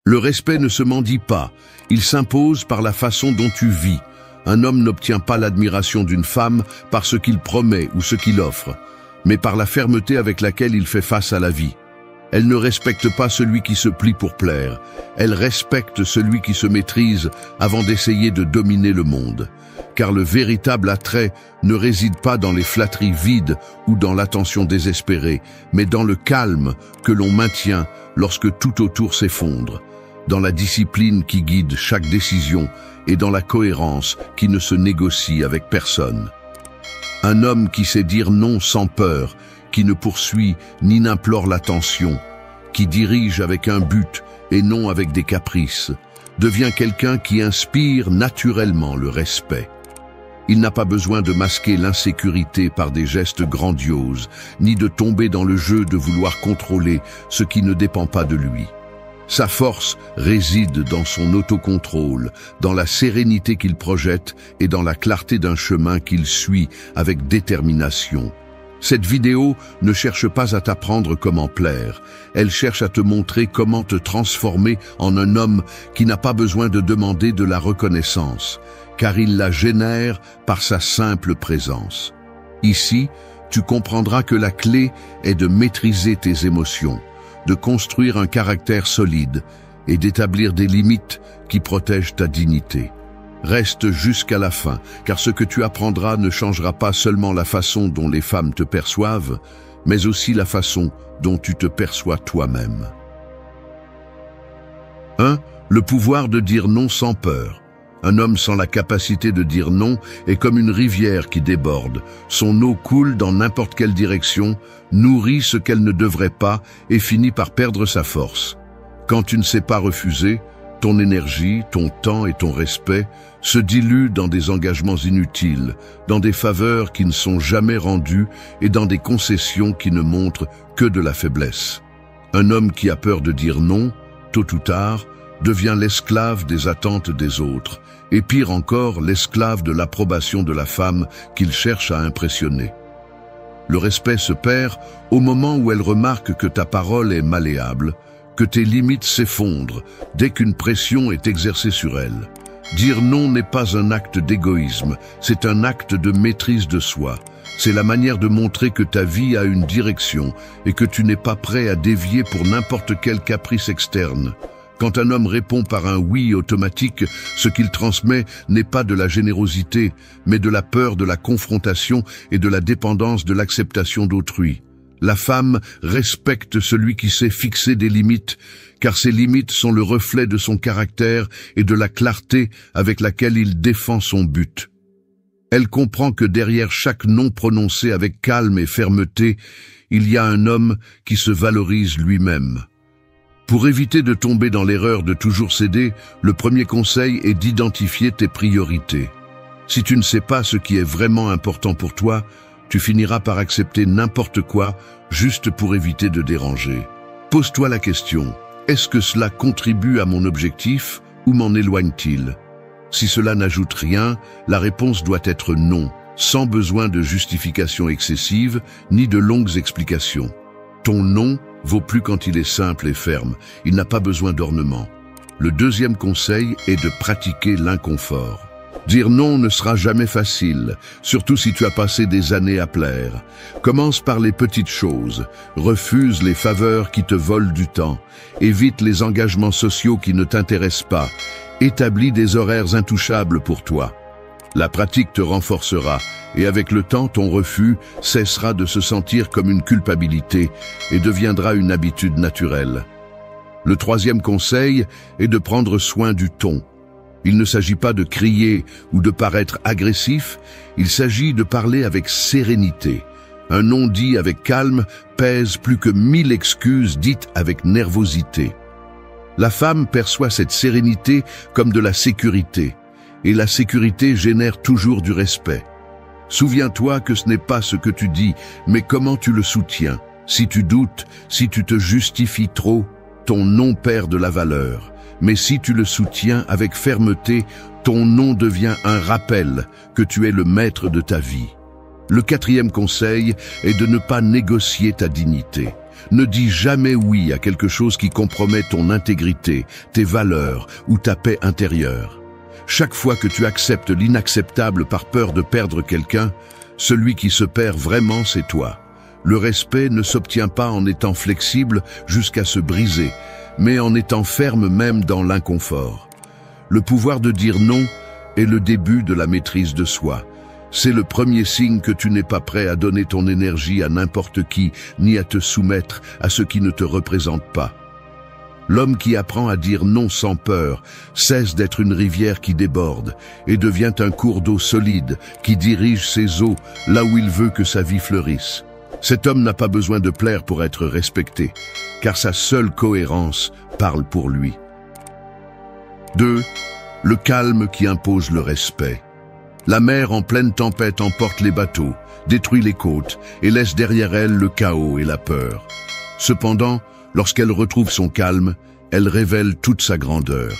Le respect ne se mendie pas, il s'impose par la façon dont tu vis. Un homme n'obtient pas l'admiration d'une femme par ce qu'il promet ou ce qu'il offre, mais par la fermeté avec laquelle il fait face à la vie. Elle ne respecte pas celui qui se plie pour plaire, elle respecte celui qui se maîtrise avant d'essayer de dominer le monde. Car le véritable attrait ne réside pas dans les flatteries vides ou dans l'attention désespérée, mais dans le calme que l'on maintient lorsque tout autour s'effondre, dans la discipline qui guide chaque décision et dans la cohérence qui ne se négocie avec personne. Un homme qui sait dire non sans peur, qui ne poursuit ni n'implore l'attention, qui dirige avec un but et non avec des caprices, devient quelqu'un qui inspire naturellement le respect. Il n'a pas besoin de masquer l'insécurité par des gestes grandioses, ni de tomber dans le jeu de vouloir contrôler ce qui ne dépend pas de lui. Sa force réside dans son autocontrôle, dans la sérénité qu'il projette et dans la clarté d'un chemin qu'il suit avec détermination. Cette vidéo ne cherche pas à t'apprendre comment plaire, elle cherche à te montrer comment te transformer en un homme qui n'a pas besoin de demander de la reconnaissance, car il la génère par sa simple présence. Ici, tu comprendras que la clé est de maîtriser tes émotions, de construire un caractère solide et d'établir des limites qui protègent ta dignité. Reste jusqu'à la fin, car ce que tu apprendras ne changera pas seulement la façon dont les femmes te perçoivent, mais aussi la façon dont tu te perçois toi-même. 1. Le pouvoir de dire non sans peur. Un homme sans la capacité de dire non est comme une rivière qui déborde. Son eau coule dans n'importe quelle direction, nourrit ce qu'elle ne devrait pas et finit par perdre sa force. Quand tu ne sais pas refuser, ton énergie, ton temps et ton respect se diluent dans des engagements inutiles, dans des faveurs qui ne sont jamais rendues et dans des concessions qui ne montrent que de la faiblesse. Un homme qui a peur de dire non, tôt ou tard, devient l'esclave des attentes des autres, et pire encore, l'esclave de l'approbation de la femme qu'il cherche à impressionner. Le respect se perd au moment où elle remarque que ta parole est malléable, que tes limites s'effondrent dès qu'une pression est exercée sur elle. Dire non n'est pas un acte d'égoïsme, c'est un acte de maîtrise de soi. C'est la manière de montrer que ta vie a une direction et que tu n'es pas prêt à dévier pour n'importe quel caprice externe. Quand un homme répond par un oui automatique, ce qu'il transmet n'est pas de la générosité, mais de la peur de la confrontation et de la dépendance de l'acceptation d'autrui. La femme respecte celui qui sait fixer des limites, car ces limites sont le reflet de son caractère et de la clarté avec laquelle il défend son but. Elle comprend que derrière chaque non prononcé avec calme et fermeté, il y a un homme qui se valorise lui-même. Pour éviter de tomber dans l'erreur de toujours céder, le premier conseil est d'identifier tes priorités. Si tu ne sais pas ce qui est vraiment important pour toi, tu finiras par accepter n'importe quoi juste pour éviter de déranger. Pose-toi la question, est-ce que cela contribue à mon objectif ou m'en éloigne-t-il? Si cela n'ajoute rien, la réponse doit être non, sans besoin de justification excessive ni de longues explications. Ton non vaut plus quand il est simple et ferme, il n'a pas besoin d'ornement. Le deuxième conseil est de pratiquer l'inconfort. Dire non ne sera jamais facile, surtout si tu as passé des années à plaire. Commence par les petites choses, refuse les faveurs qui te volent du temps, évite les engagements sociaux qui ne t'intéressent pas, établis des horaires intouchables pour toi. La pratique te renforcera et avec le temps, ton refus cessera de se sentir comme une culpabilité et deviendra une habitude naturelle. Le troisième conseil est de prendre soin du ton. Il ne s'agit pas de crier ou de paraître agressif, il s'agit de parler avec sérénité. Un non dit avec calme pèse plus que 1000 excuses dites avec nervosité. La femme perçoit cette sérénité comme de la sécurité. Et la sécurité génère toujours du respect. Souviens-toi que ce n'est pas ce que tu dis, mais comment tu le soutiens. Si tu doutes, si tu te justifies trop, ton non perd de la valeur. Mais si tu le soutiens avec fermeté, ton non devient un rappel que tu es le maître de ta vie. Le quatrième conseil est de ne pas négocier ta dignité. Ne dis jamais oui à quelque chose qui compromet ton intégrité, tes valeurs ou ta paix intérieure. Chaque fois que tu acceptes l'inacceptable par peur de perdre quelqu'un, celui qui se perd vraiment, c'est toi. Le respect ne s'obtient pas en étant flexible jusqu'à se briser, mais en étant ferme même dans l'inconfort. Le pouvoir de dire non est le début de la maîtrise de soi. C'est le premier signe que tu n'es pas prêt à donner ton énergie à n'importe qui, ni à te soumettre à ce qui ne te représente pas. L'homme qui apprend à dire non sans peur cesse d'être une rivière qui déborde et devient un cours d'eau solide qui dirige ses eaux là où il veut que sa vie fleurisse. Cet homme n'a pas besoin de plaire pour être respecté, car sa seule cohérence parle pour lui. 2. Le calme qui impose le respect. La mer en pleine tempête emporte les bateaux, détruit les côtes et laisse derrière elle le chaos et la peur. Cependant, lorsqu'elle retrouve son calme, elle révèle toute sa grandeur.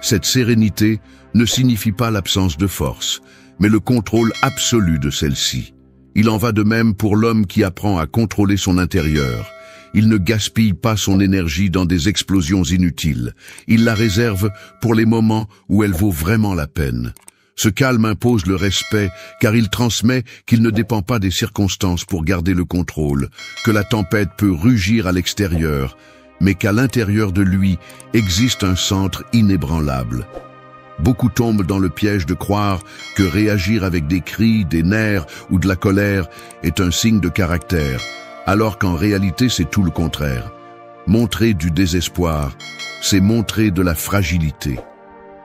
Cette sérénité ne signifie pas l'absence de force, mais le contrôle absolu de celle-ci. Il en va de même pour l'homme qui apprend à contrôler son intérieur. Il ne gaspille pas son énergie dans des explosions inutiles. Il la réserve pour les moments où elle vaut vraiment la peine. Ce calme impose le respect car il transmet qu'il ne dépend pas des circonstances pour garder le contrôle, que la tempête peut rugir à l'extérieur, mais qu'à l'intérieur de lui existe un centre inébranlable. Beaucoup tombent dans le piège de croire que réagir avec des cris, des nerfs ou de la colère est un signe de caractère, alors qu'en réalité c'est tout le contraire. Montrer du désespoir, c'est montrer de la fragilité.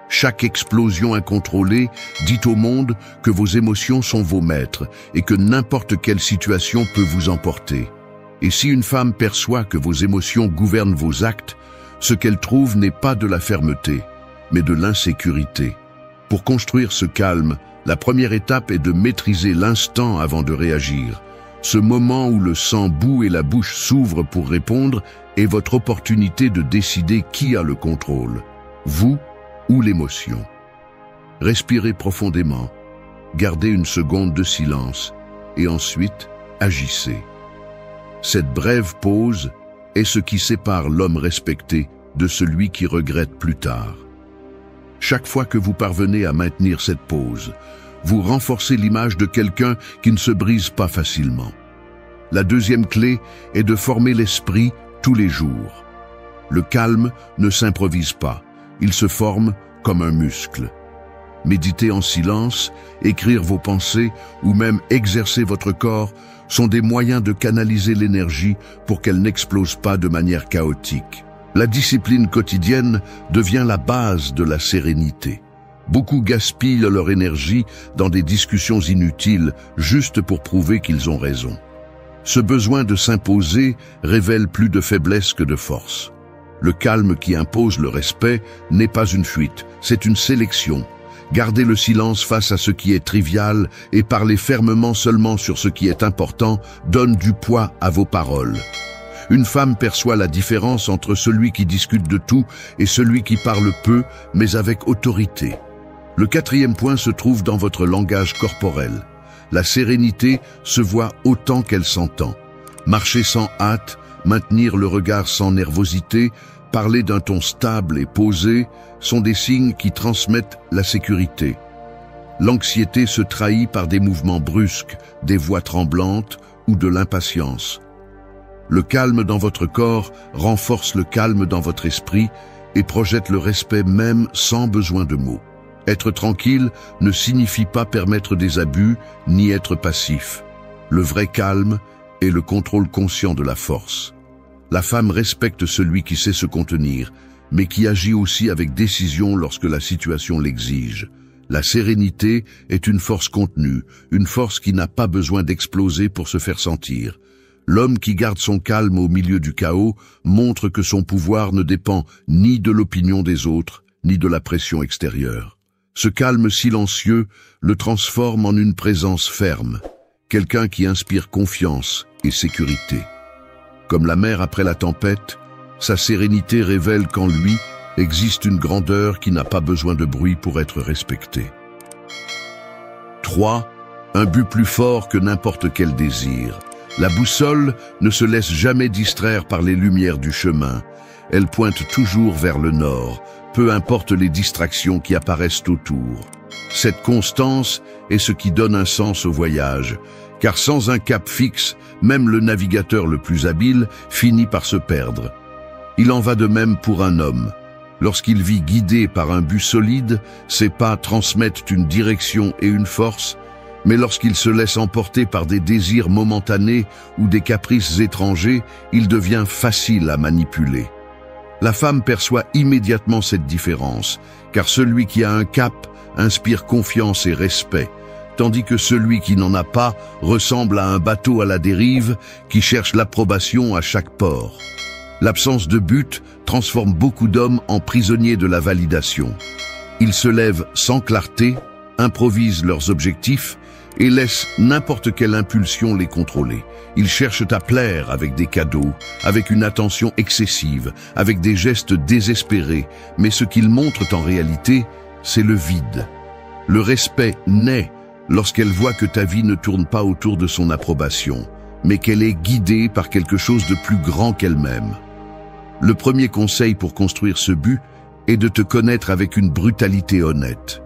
Chaque explosion incontrôlée dit au monde que vos émotions sont vos maîtres et que n'importe quelle situation peut vous emporter. Et si une femme perçoit que vos émotions gouvernent vos actes, ce qu'elle trouve n'est pas de la fermeté, mais de l'insécurité. Pour construire ce calme, la première étape est de maîtriser l'instant avant de réagir. Ce moment où le sang bout et la bouche s'ouvrent pour répondre est votre opportunité de décider qui a le contrôle, vous ou l'émotion. Respirez profondément, gardez une seconde de silence et ensuite agissez. Cette brève pause est ce qui sépare l'homme respecté de celui qui regrette plus tard. Chaque fois que vous parvenez à maintenir cette pause, vous renforcez l'image de quelqu'un qui ne se brise pas facilement. La deuxième clé est de former l'esprit tous les jours. Le calme ne s'improvise pas, il se forme comme un muscle. Méditer en silence, écrire vos pensées ou même exercer votre corps sont des moyens de canaliser l'énergie pour qu'elle n'explose pas de manière chaotique. La discipline quotidienne devient la base de la sérénité. Beaucoup gaspillent leur énergie dans des discussions inutiles juste pour prouver qu'ils ont raison. Ce besoin de s'imposer révèle plus de faiblesse que de force. Le calme qui impose le respect n'est pas une fuite, c'est une sélection. Gardez le silence face à ce qui est trivial et parlez fermement seulement sur ce qui est important donne du poids à vos paroles. Une femme perçoit la différence entre celui qui discute de tout et celui qui parle peu, mais avec autorité. Le quatrième point se trouve dans votre langage corporel. La sérénité se voit autant qu'elle s'entend. Marcher sans hâte, maintenir le regard sans nervosité, parler d'un ton stable et posé sont des signes qui transmettent la sécurité. L'anxiété se trahit par des mouvements brusques, des voix tremblantes ou de l'impatience. Le calme dans votre corps renforce le calme dans votre esprit et projette le respect même sans besoin de mots. Être tranquille ne signifie pas permettre des abus ni être passif. Le vrai calme est le contrôle conscient de la force. La femme respecte celui qui sait se contenir, mais qui agit aussi avec décision lorsque la situation l'exige. La sérénité est une force contenue, une force qui n'a pas besoin d'exploser pour se faire sentir. L'homme qui garde son calme au milieu du chaos montre que son pouvoir ne dépend ni de l'opinion des autres, ni de la pression extérieure. Ce calme silencieux le transforme en une présence ferme, quelqu'un qui inspire confiance et sécurité. Comme la mer après la tempête, sa sérénité révèle qu'en lui existe une grandeur qui n'a pas besoin de bruit pour être respectée. 3. Un but plus fort que n'importe quel désir. La boussole ne se laisse jamais distraire par les lumières du chemin. Elle pointe toujours vers le nord, peu importe les distractions qui apparaissent autour. Cette constance est ce qui donne un sens au voyage, car sans un cap fixe, même le navigateur le plus habile finit par se perdre. Il en va de même pour un homme. Lorsqu'il vit guidé par un but solide, ses pas transmettent une direction et une force, mais lorsqu'il se laisse emporter par des désirs momentanés ou des caprices étrangers, il devient facile à manipuler. La femme perçoit immédiatement cette différence, car celui qui a un cap inspire confiance et respect, tandis que celui qui n'en a pas ressemble à un bateau à la dérive qui cherche l'approbation à chaque port. L'absence de but transforme beaucoup d'hommes en prisonniers de la validation. Ils se lèvent sans clarté, improvisent leurs objectifs et laissent n'importe quelle impulsion les contrôler. Ils cherchent à plaire avec des cadeaux, avec une attention excessive, avec des gestes désespérés, mais ce qu'ils montrent en réalité, c'est le vide. Le respect naît lorsqu'elle voit que ta vie ne tourne pas autour de son approbation, mais qu'elle est guidée par quelque chose de plus grand qu'elle-même. Le premier conseil pour construire ce but est de te connaître avec une brutalité honnête.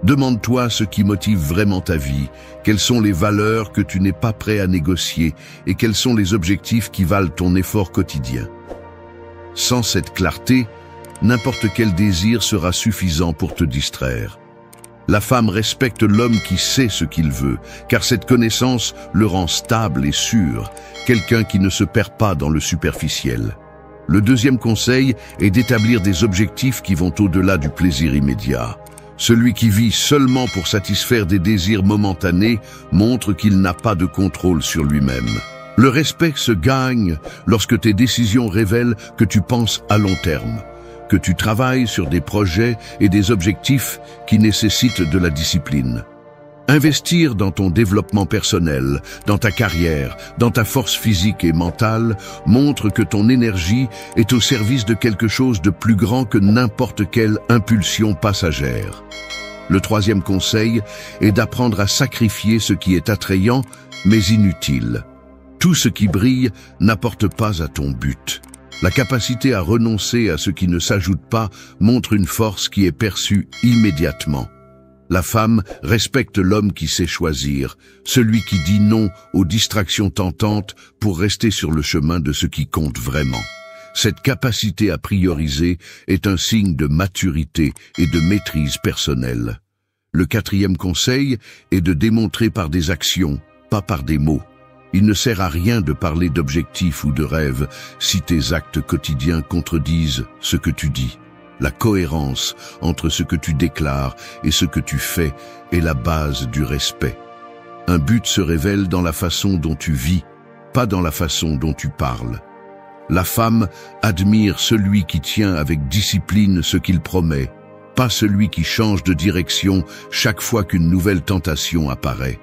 Demande-toi ce qui motive vraiment ta vie, quelles sont les valeurs que tu n'es pas prêt à négocier et quels sont les objectifs qui valent ton effort quotidien. Sans cette clarté, n'importe quel désir sera suffisant pour te distraire. La femme respecte l'homme qui sait ce qu'il veut, car cette connaissance le rend stable et sûr, quelqu'un qui ne se perd pas dans le superficiel. Le deuxième conseil est d'établir des objectifs qui vont au-delà du plaisir immédiat. Celui qui vit seulement pour satisfaire des désirs momentanés montre qu'il n'a pas de contrôle sur lui-même. Le respect se gagne lorsque tes décisions révèlent que tu penses à long terme, que tu travailles sur des projets et des objectifs qui nécessitent de la discipline. Investir dans ton développement personnel, dans ta carrière, dans ta force physique et mentale montre que ton énergie est au service de quelque chose de plus grand que n'importe quelle impulsion passagère. Le troisième conseil est d'apprendre à sacrifier ce qui est attrayant mais inutile. Tout ce qui brille n'apporte pas à ton but. La capacité à renoncer à ce qui ne s'ajoute pas montre une force qui est perçue immédiatement. La femme respecte l'homme qui sait choisir, celui qui dit non aux distractions tentantes pour rester sur le chemin de ce qui compte vraiment. Cette capacité à prioriser est un signe de maturité et de maîtrise personnelle. Le quatrième conseil est de démontrer par des actions, pas par des mots. Il ne sert à rien de parler d'objectifs ou de rêves si tes actes quotidiens contredisent ce que tu dis. La cohérence entre ce que tu déclares et ce que tu fais est la base du respect. Un but se révèle dans la façon dont tu vis, pas dans la façon dont tu parles. La femme admire celui qui tient avec discipline ce qu'il promet, pas celui qui change de direction chaque fois qu'une nouvelle tentation apparaît.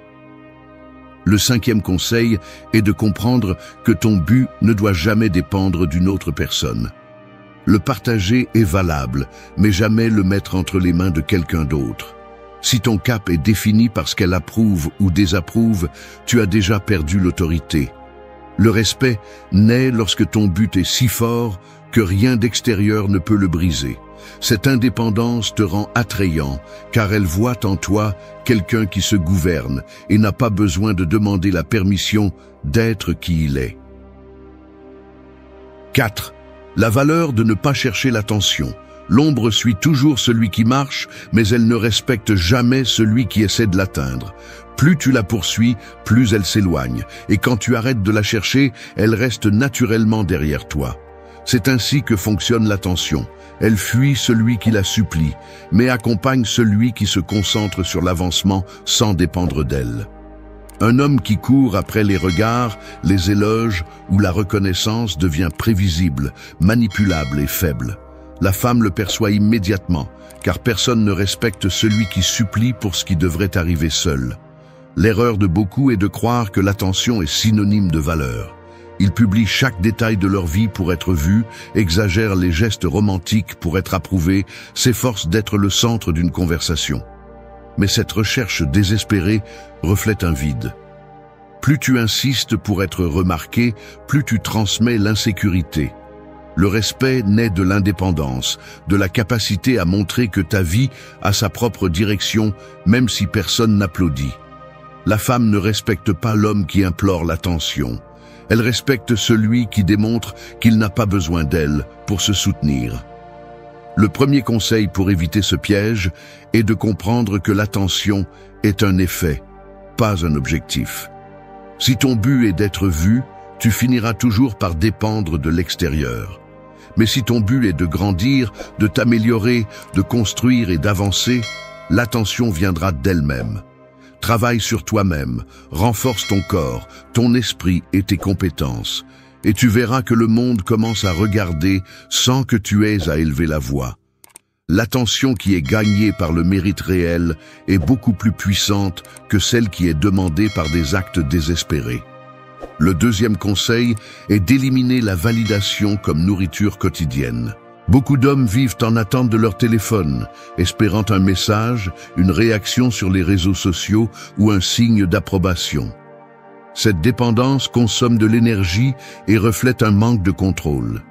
Le cinquième conseil est de comprendre que ton but ne doit jamais dépendre d'une autre personne. Le partager est valable, mais jamais le mettre entre les mains de quelqu'un d'autre. Si ton cap est défini par ce qu'elle approuve ou désapprouve, tu as déjà perdu l'autorité. Le respect naît lorsque ton but est si fort que rien d'extérieur ne peut le briser. Cette indépendance te rend attrayant, car elle voit en toi quelqu'un qui se gouverne et n'a pas besoin de demander la permission d'être qui il est. 4. La valeur de ne pas chercher l'attention. L'ombre suit toujours celui qui marche, mais elle ne respecte jamais celui qui essaie de l'atteindre. Plus tu la poursuis, plus elle s'éloigne, et quand tu arrêtes de la chercher, elle reste naturellement derrière toi. C'est ainsi que fonctionne l'attention. Elle fuit celui qui la supplie, mais accompagne celui qui se concentre sur l'avancement sans dépendre d'elle. Un homme qui court après les regards, les éloges ou la reconnaissance devient prévisible, manipulable et faible. La femme le perçoit immédiatement, car personne ne respecte celui qui supplie pour ce qui devrait arriver seul. L'erreur de beaucoup est de croire que l'attention est synonyme de valeur. Ils publient chaque détail de leur vie pour être vus, exagèrent les gestes romantiques pour être approuvés, s'efforcent d'être le centre d'une conversation. Mais cette recherche désespérée reflète un vide. Plus tu insistes pour être remarqué, plus tu transmets l'insécurité. Le respect naît de l'indépendance, de la capacité à montrer que ta vie a sa propre direction, même si personne n'applaudit. La femme ne respecte pas l'homme qui implore l'attention. Elle respecte celui qui démontre qu'il n'a pas besoin d'elle pour se soutenir. Le premier conseil pour éviter ce piège est de comprendre que l'attention est un effet, pas un objectif. Si ton but est d'être vu, tu finiras toujours par dépendre de l'extérieur. Mais si ton but est de grandir, de t'améliorer, de construire et d'avancer, l'attention viendra d'elle-même. Travaille sur toi-même, renforce ton corps, ton esprit et tes compétences, et tu verras que le monde commence à regarder sans que tu aies à élever la voix. L'attention qui est gagnée par le mérite réel est beaucoup plus puissante que celle qui est demandée par des actes désespérés. Le deuxième conseil est d'éliminer la validation comme nourriture quotidienne. Beaucoup d'hommes vivent en attente de leur téléphone, espérant un message, une réaction sur les réseaux sociaux ou un signe d'approbation. Cette dépendance consomme de l'énergie et reflète un manque de contrôle.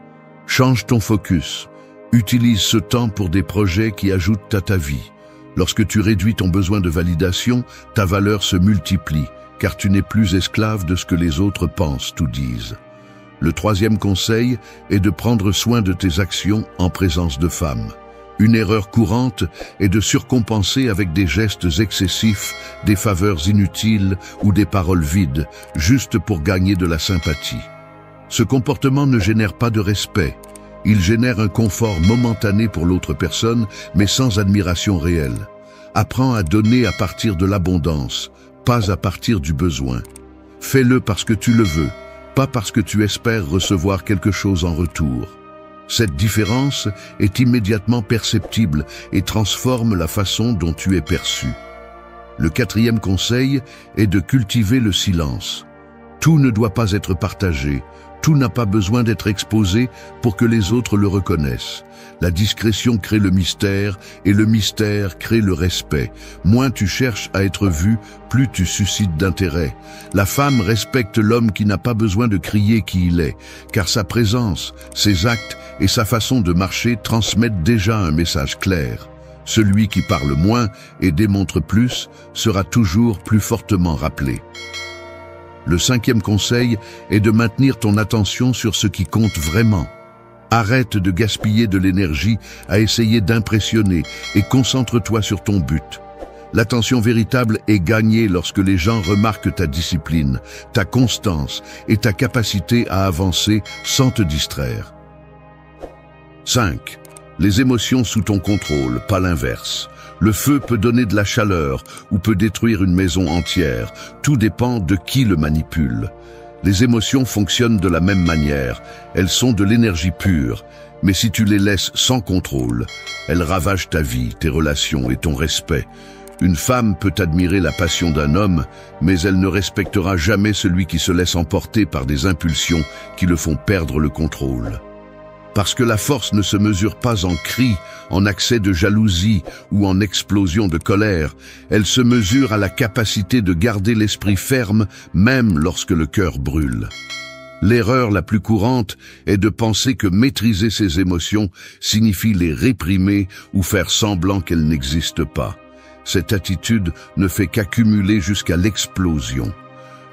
Change ton focus. Utilise ce temps pour des projets qui ajoutent à ta vie. Lorsque tu réduis ton besoin de validation, ta valeur se multiplie, car tu n'es plus esclave de ce que les autres pensent ou disent. Le troisième conseil est de prendre soin de tes actions en présence de femmes. Une erreur courante est de surcompenser avec des gestes excessifs, des faveurs inutiles ou des paroles vides, juste pour gagner de la sympathie. Ce comportement ne génère pas de respect. Il génère un confort momentané pour l'autre personne, mais sans admiration réelle. Apprends à donner à partir de l'abondance, pas à partir du besoin. Fais-le parce que tu le veux, pas parce que tu espères recevoir quelque chose en retour. Cette différence est immédiatement perceptible et transforme la façon dont tu es perçu. Le quatrième conseil est de cultiver le silence. Tout ne doit pas être partagé. Tout n'a pas besoin d'être exposé pour que les autres le reconnaissent. La discrétion crée le mystère et le mystère crée le respect. Moins tu cherches à être vu, plus tu suscites d'intérêt. La femme respecte l'homme qui n'a pas besoin de crier qui il est, car sa présence, ses actes et sa façon de marcher transmettent déjà un message clair. Celui qui parle moins et démontre plus sera toujours plus fortement rappelé. Le cinquième conseil est de maintenir ton attention sur ce qui compte vraiment. Arrête de gaspiller de l'énergie à essayer d'impressionner et concentre-toi sur ton but. L'attention véritable est gagnée lorsque les gens remarquent ta discipline, ta constance et ta capacité à avancer sans te distraire. 5. Les émotions sous ton contrôle, pas l'inverse. Le feu peut donner de la chaleur ou peut détruire une maison entière. Tout dépend de qui le manipule. Les émotions fonctionnent de la même manière. Elles sont de l'énergie pure. Mais si tu les laisses sans contrôle, elles ravagent ta vie, tes relations et ton respect. Une femme peut admirer la passion d'un homme, mais elle ne respectera jamais celui qui se laisse emporter par des impulsions qui le font perdre le contrôle. Parce que la force ne se mesure pas en cris, en accès de jalousie ou en explosion de colère, elle se mesure à la capacité de garder l'esprit ferme même lorsque le cœur brûle. L'erreur la plus courante est de penser que maîtriser ses émotions signifie les réprimer ou faire semblant qu'elles n'existent pas. Cette attitude ne fait qu'accumuler jusqu'à l'explosion.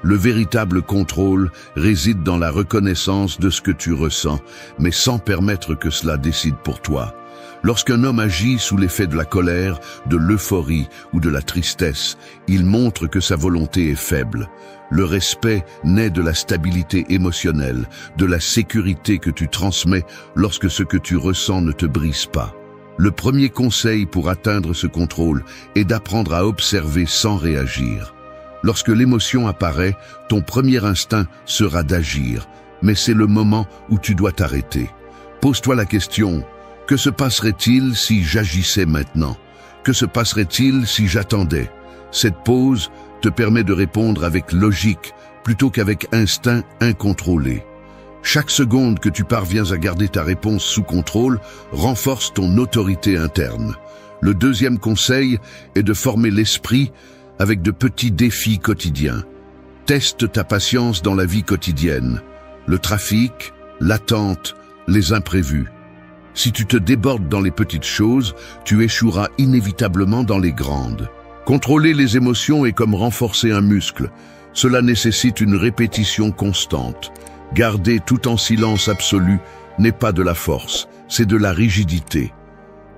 Le véritable contrôle réside dans la reconnaissance de ce que tu ressens, mais sans permettre que cela décide pour toi. Lorsqu'un homme agit sous l'effet de la colère, de l'euphorie ou de la tristesse, il montre que sa volonté est faible. Le respect naît de la stabilité émotionnelle, de la sécurité que tu transmets lorsque ce que tu ressens ne te brise pas. Le premier conseil pour atteindre ce contrôle est d'apprendre à observer sans réagir. Lorsque l'émotion apparaît, ton premier instinct sera d'agir, mais c'est le moment où tu dois t'arrêter. Pose-toi la question, que se passerait-il si j'agissais maintenant? Que se passerait-il si j'attendais? Cette pause te permet de répondre avec logique plutôt qu'avec instinct incontrôlé. Chaque seconde que tu parviens à garder ta réponse sous contrôle renforce ton autorité interne. Le deuxième conseil est de former l'esprit avec de petits défis quotidiens. Teste ta patience dans la vie quotidienne. Le trafic, l'attente, les imprévus. Si tu te débordes dans les petites choses, tu échoueras inévitablement dans les grandes. Contrôler les émotions est comme renforcer un muscle. Cela nécessite une répétition constante. Garder tout en silence absolu n'est pas de la force, c'est de la rigidité.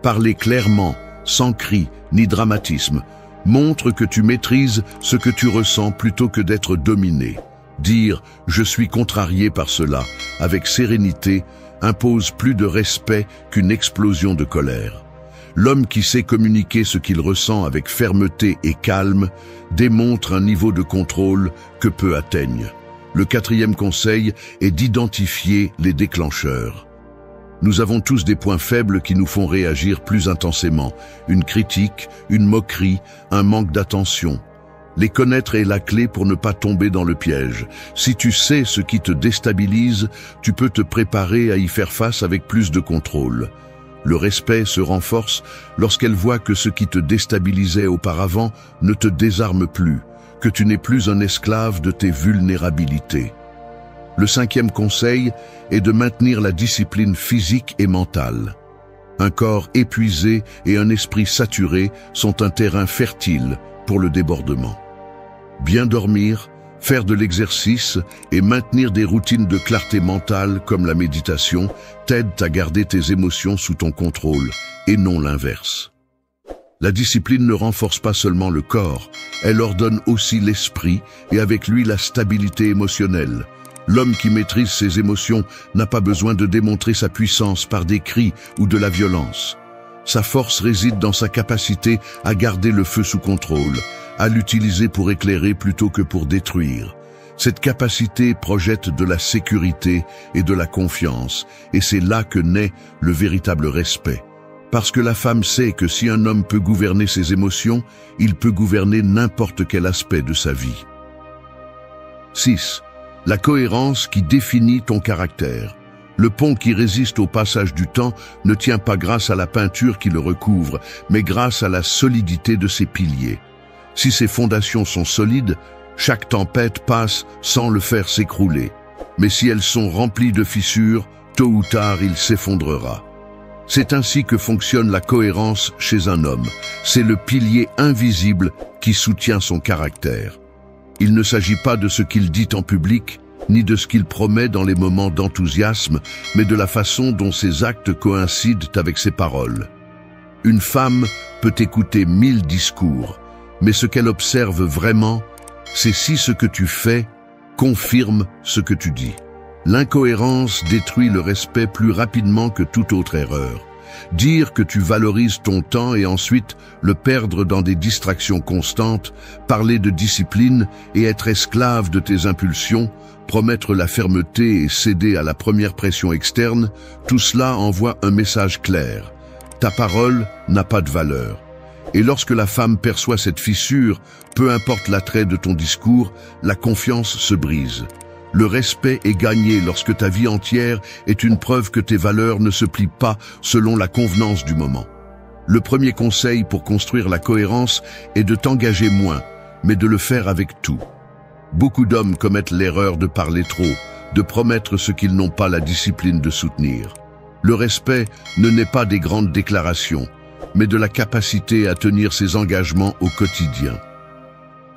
Parler clairement, sans cri ni dramatisme, montre que tu maîtrises ce que tu ressens plutôt que d'être dominé. Dire « je suis contrarié par cela » avec sérénité impose plus de respect qu'une explosion de colère. L'homme qui sait communiquer ce qu'il ressent avec fermeté et calme démontre un niveau de contrôle que peu atteignent. Le quatrième conseil est d'identifier les déclencheurs. Nous avons tous des points faibles qui nous font réagir plus intensément. Une critique, une moquerie, un manque d'attention. Les connaître est la clé pour ne pas tomber dans le piège. Si tu sais ce qui te déstabilise, tu peux te préparer à y faire face avec plus de contrôle. Le respect se renforce lorsqu'elle voit que ce qui te déstabilisait auparavant ne te désarme plus, que tu n'es plus un esclave de tes vulnérabilités. Le cinquième conseil est de maintenir la discipline physique et mentale. Un corps épuisé et un esprit saturé sont un terrain fertile pour le débordement. Bien dormir, faire de l'exercice et maintenir des routines de clarté mentale comme la méditation t'aident à garder tes émotions sous ton contrôle et non l'inverse. La discipline ne renforce pas seulement le corps, elle ordonne aussi l'esprit et avec lui la stabilité émotionnelle. L'homme qui maîtrise ses émotions n'a pas besoin de démontrer sa puissance par des cris ou de la violence. Sa force réside dans sa capacité à garder le feu sous contrôle, à l'utiliser pour éclairer plutôt que pour détruire. Cette capacité projette de la sécurité et de la confiance, et c'est là que naît le véritable respect. Parce que la femme sait que si un homme peut gouverner ses émotions, il peut gouverner n'importe quel aspect de sa vie. 6. La cohérence qui définit ton caractère. Le pont qui résiste au passage du temps ne tient pas grâce à la peinture qui le recouvre, mais grâce à la solidité de ses piliers. Si ses fondations sont solides, chaque tempête passe sans le faire s'écrouler. Mais si elles sont remplies de fissures, tôt ou tard il s'effondrera. C'est ainsi que fonctionne la cohérence chez un homme. C'est le pilier invisible qui soutient son caractère. Il ne s'agit pas de ce qu'il dit en public, ni de ce qu'il promet dans les moments d'enthousiasme, mais de la façon dont ses actes coïncident avec ses paroles. Une femme peut écouter 1000 discours, mais ce qu'elle observe vraiment, c'est si ce que tu fais confirme ce que tu dis. L'incohérence détruit le respect plus rapidement que toute autre erreur. Dire que tu valorises ton temps et ensuite le perdre dans des distractions constantes, parler de discipline et être esclave de tes impulsions, promettre la fermeté et céder à la première pression externe, tout cela envoie un message clair. Ta parole n'a pas de valeur. Et lorsque la femme perçoit cette fissure, peu importe l'attrait de ton discours, la confiance se brise. Le respect est gagné lorsque ta vie entière est une preuve que tes valeurs ne se plient pas selon la convenance du moment. Le premier conseil pour construire la cohérence est de t'engager moins, mais de le faire avec tout. Beaucoup d'hommes commettent l'erreur de parler trop, de promettre ce qu'ils n'ont pas la discipline de soutenir. Le respect ne naît pas des grandes déclarations, mais de la capacité à tenir ses engagements au quotidien.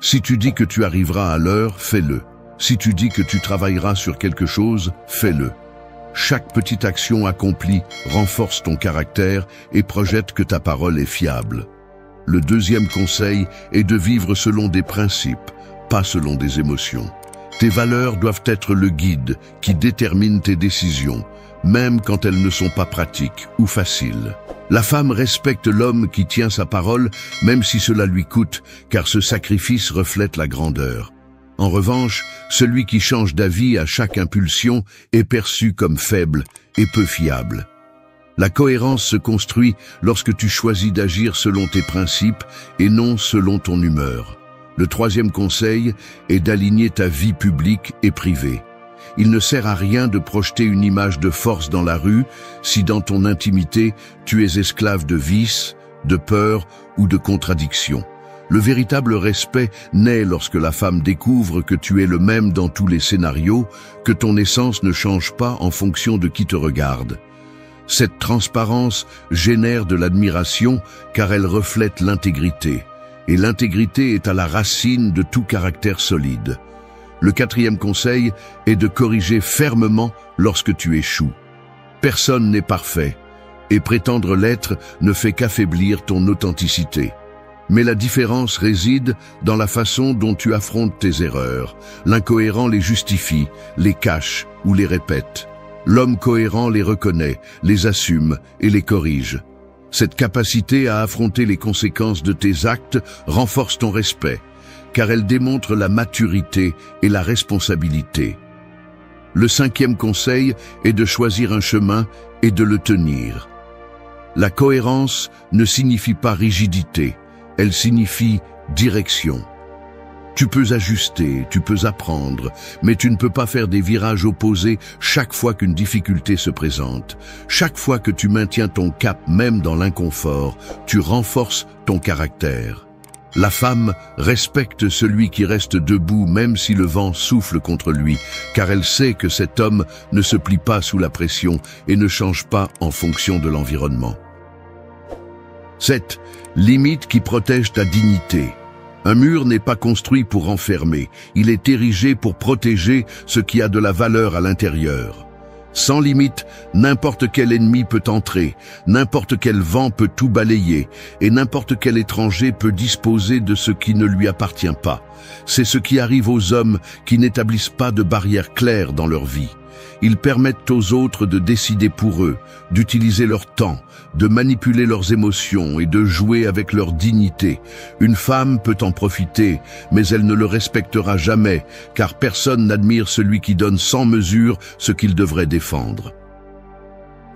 Si tu dis que tu arriveras à l'heure, fais-le. Si tu dis que tu travailleras sur quelque chose, fais-le. Chaque petite action accomplie renforce ton caractère et projette que ta parole est fiable. Le deuxième conseil est de vivre selon des principes, pas selon des émotions. Tes valeurs doivent être le guide qui détermine tes décisions, même quand elles ne sont pas pratiques ou faciles. La femme respecte l'homme qui tient sa parole, même si cela lui coûte, car ce sacrifice reflète la grandeur. En revanche, celui qui change d'avis à chaque impulsion est perçu comme faible et peu fiable. La cohérence se construit lorsque tu choisis d'agir selon tes principes et non selon ton humeur. Le troisième conseil est d'aligner ta vie publique et privée. Il ne sert à rien de projeter une image de force dans la rue si dans ton intimité tu es esclave de vices, de peur ou de contradictions. Le véritable respect naît lorsque la femme découvre que tu es le même dans tous les scénarios, que ton essence ne change pas en fonction de qui te regarde. Cette transparence génère de l'admiration car elle reflète l'intégrité. Et l'intégrité est à la racine de tout caractère solide. Le quatrième conseil est de corriger fermement lorsque tu échoues. Personne n'est parfait, et prétendre l'être ne fait qu'affaiblir ton authenticité. Mais la différence réside dans la façon dont tu affrontes tes erreurs. L'incohérent les justifie, les cache ou les répète. L'homme cohérent les reconnaît, les assume et les corrige. Cette capacité à affronter les conséquences de tes actes renforce ton respect, car elle démontre la maturité et la responsabilité. Le cinquième conseil est de choisir un chemin et de le tenir. La cohérence ne signifie pas rigidité, elle signifie direction. Tu peux ajuster, tu peux apprendre, mais tu ne peux pas faire des virages opposés chaque fois qu'une difficulté se présente. Chaque fois que tu maintiens ton cap même dans l'inconfort, tu renforces ton caractère. La femme respecte celui qui reste debout même si le vent souffle contre lui, car elle sait que cet homme ne se plie pas sous la pression et ne change pas en fonction de l'environnement. 7. Limite qui protège ta dignité. Un mur n'est pas construit pour enfermer, il est érigé pour protéger ce qui a de la valeur à l'intérieur. Sans limite, n'importe quel ennemi peut entrer, n'importe quel vent peut tout balayer, et n'importe quel étranger peut disposer de ce qui ne lui appartient pas. C'est ce qui arrive aux hommes qui n'établissent pas de barrières claires dans leur vie. Ils permettent aux autres de décider pour eux, d'utiliser leur temps, de manipuler leurs émotions et de jouer avec leur dignité. Une femme peut en profiter, mais elle ne le respectera jamais, car personne n'admire celui qui donne sans mesure ce qu'il devrait défendre.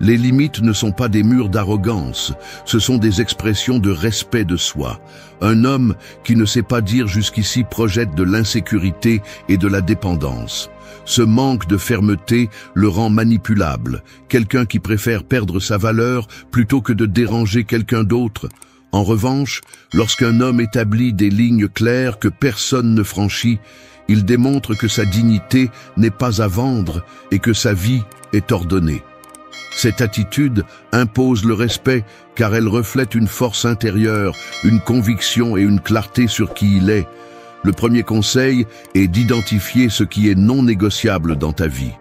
Les limites ne sont pas des murs d'arrogance, ce sont des expressions de respect de soi. Un homme qui ne sait pas dire jusqu'ici projette de l'insécurité et de la dépendance. Ce manque de fermeté le rend manipulable, quelqu'un qui préfère perdre sa valeur plutôt que de déranger quelqu'un d'autre. En revanche, lorsqu'un homme établit des lignes claires que personne ne franchit, il démontre que sa dignité n'est pas à vendre et que sa vie est ordonnée. Cette attitude impose le respect car elle reflète une force intérieure, une conviction et une clarté sur qui il est. Le premier conseil est d'identifier ce qui est non négociable dans ta vie.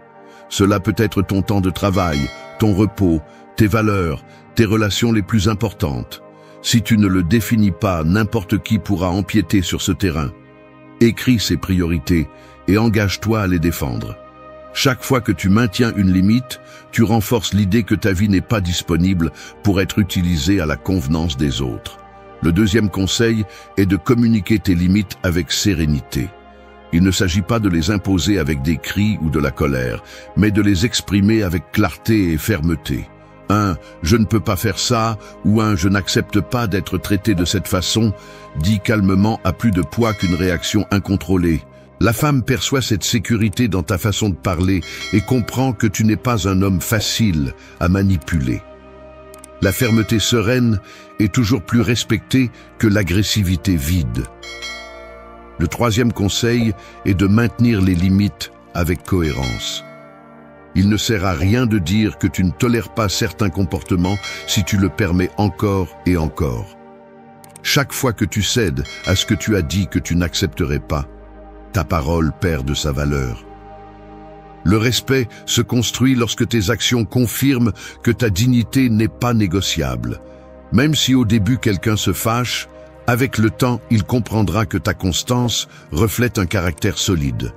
Cela peut être ton temps de travail, ton repos, tes valeurs, tes relations les plus importantes. Si tu ne le définis pas, n'importe qui pourra empiéter sur ce terrain. Écris ces priorités et engage-toi à les défendre. Chaque fois que tu maintiens une limite, tu renforces l'idée que ta vie n'est pas disponible pour être utilisée à la convenance des autres. Le deuxième conseil est de communiquer tes limites avec sérénité. Il ne s'agit pas de les imposer avec des cris ou de la colère, mais de les exprimer avec clarté et fermeté. Un « je ne peux pas faire ça » ou un « je n'accepte pas d'être traité de cette façon » dit calmement a plus de poids qu'une réaction incontrôlée. La femme perçoit cette sécurité dans ta façon de parler et comprend que tu n'es pas un homme facile à manipuler. La fermeté sereine est toujours plus respectée que l'agressivité vide. Le troisième conseil est de maintenir les limites avec cohérence. Il ne sert à rien de dire que tu ne tolères pas certains comportements si tu le permets encore et encore. Chaque fois que tu cèdes à ce que tu as dit que tu n'accepterais pas, ta parole perd de sa valeur. Le respect se construit lorsque tes actions confirment que ta dignité n'est pas négociable. Même si au début quelqu'un se fâche, avec le temps, il comprendra que ta constance reflète un caractère solide.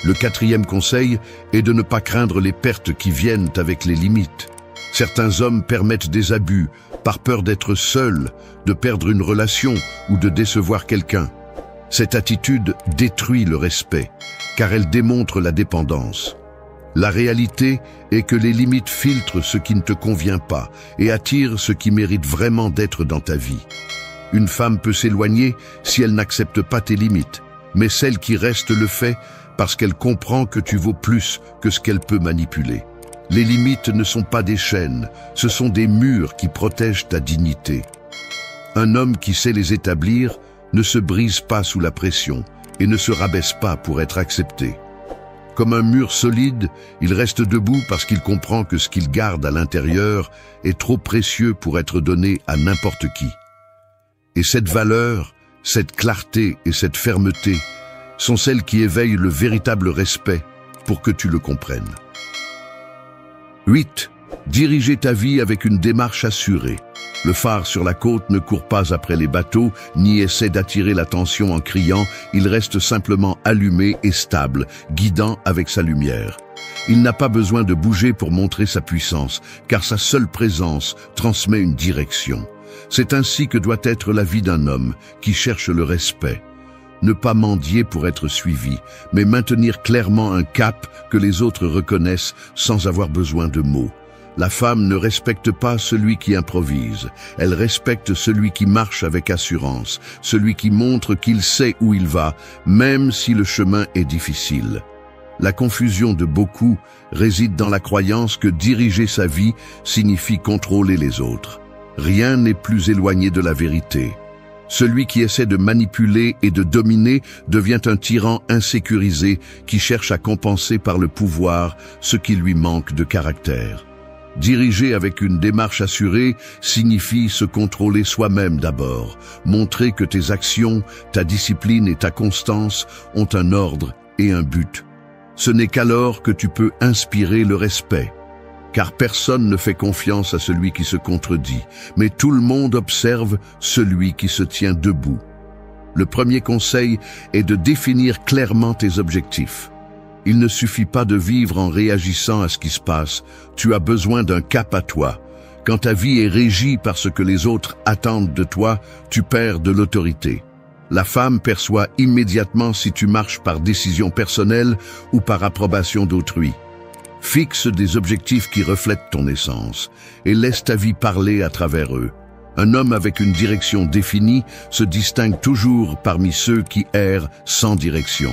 Le quatrième conseil est de ne pas craindre les pertes qui viennent avec les limites. Certains hommes permettent des abus, par peur d'être seuls, de perdre une relation ou de décevoir quelqu'un. Cette attitude détruit le respect, car elle démontre la dépendance. La réalité est que les limites filtrent ce qui ne te convient pas et attirent ce qui mérite vraiment d'être dans ta vie. Une femme peut s'éloigner si elle n'accepte pas tes limites, mais celle qui reste le fait parce qu'elle comprend que tu vaux plus que ce qu'elle peut manipuler. Les limites ne sont pas des chaînes, ce sont des murs qui protègent ta dignité. Un homme qui sait les établir ne se brise pas sous la pression et ne se rabaisse pas pour être accepté. Comme un mur solide, il reste debout parce qu'il comprend que ce qu'il garde à l'intérieur est trop précieux pour être donné à n'importe qui. Et cette valeur, cette clarté et cette fermeté sont celles qui éveillent le véritable respect pour que tu le comprennes. 8. Diriger ta vie avec une démarche assurée. Le phare sur la côte ne court pas après les bateaux, ni essaie d'attirer l'attention en criant, il reste simplement allumé et stable, guidant avec sa lumière. Il n'a pas besoin de bouger pour montrer sa puissance, car sa seule présence transmet une direction. C'est ainsi que doit être la vie d'un homme qui cherche le respect. Ne pas mendier pour être suivi, mais maintenir clairement un cap que les autres reconnaissent sans avoir besoin de mots. La femme ne respecte pas celui qui improvise, elle respecte celui qui marche avec assurance, celui qui montre qu'il sait où il va, même si le chemin est difficile. La confusion de beaucoup réside dans la croyance que diriger sa vie signifie contrôler les autres. Rien n'est plus éloigné de la vérité. Celui qui essaie de manipuler et de dominer devient un tyran insécurisé qui cherche à compenser par le pouvoir ce qui lui manque de caractère. Diriger avec une démarche assurée signifie se contrôler soi-même d'abord, montrer que tes actions, ta discipline et ta constance ont un ordre et un but. Ce n'est qu'alors que tu peux inspirer le respect. Car personne ne fait confiance à celui qui se contredit, mais tout le monde observe celui qui se tient debout. Le premier conseil est de définir clairement tes objectifs. Il ne suffit pas de vivre en réagissant à ce qui se passe, tu as besoin d'un cap à toi. Quand ta vie est régie par ce que les autres attendent de toi, tu perds de l'autorité. La femme perçoit immédiatement si tu marches par décision personnelle ou par approbation d'autrui. Fixe des objectifs qui reflètent ton essence et laisse ta vie parler à travers eux. Un homme avec une direction définie se distingue toujours parmi ceux qui errent sans direction.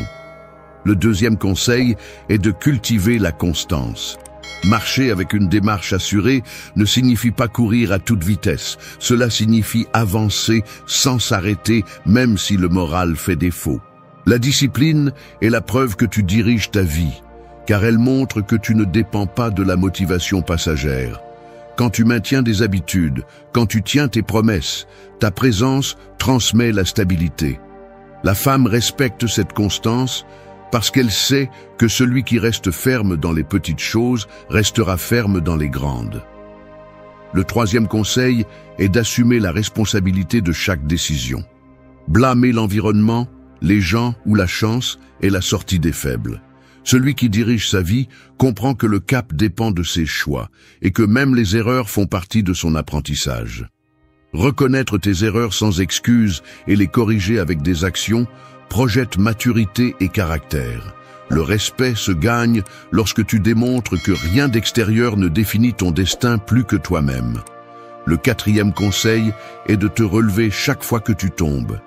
Le deuxième conseil est de cultiver la constance. Marcher avec une démarche assurée ne signifie pas courir à toute vitesse. Cela signifie avancer sans s'arrêter, même si le moral fait défaut. La discipline est la preuve que tu diriges ta vie, car elle montre que tu ne dépends pas de la motivation passagère. Quand tu maintiens des habitudes, quand tu tiens tes promesses, ta présence transmet la stabilité. La femme respecte cette constance parce qu'elle sait que celui qui reste ferme dans les petites choses restera ferme dans les grandes. Le troisième conseil est d'assumer la responsabilité de chaque décision. Blâmer l'environnement, les gens ou la chance est la sortie des faibles. Celui qui dirige sa vie comprend que le cap dépend de ses choix et que même les erreurs font partie de son apprentissage. Reconnaître tes erreurs sans excuse et les corriger avec des actions projette maturité et caractère. Le respect se gagne lorsque tu démontres que rien d'extérieur ne définit ton destin plus que toi-même. Le quatrième conseil est de te relever chaque fois que tu tombes.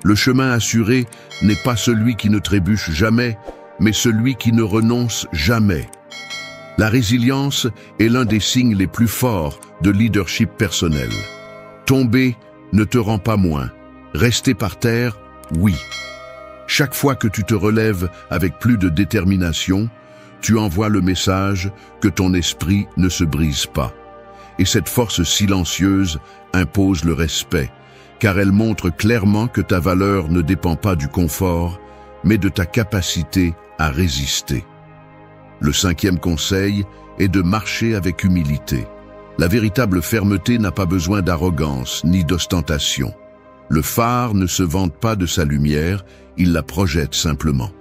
Le chemin assuré n'est pas celui qui ne trébuche jamais, mais celui qui ne renonce jamais. La résilience est l'un des signes les plus forts de leadership personnel. Tomber ne te rend pas moins. Rester par terre, oui. Chaque fois que tu te relèves avec plus de détermination, tu envoies le message que ton esprit ne se brise pas. Et cette force silencieuse impose le respect, car elle montre clairement que ta valeur ne dépend pas du confort, mais de ta capacité à résister. Le cinquième conseil est de marcher avec humilité. La véritable fermeté n'a pas besoin d'arrogance ni d'ostentation. Le phare ne se vante pas de sa lumière, il la projette simplement.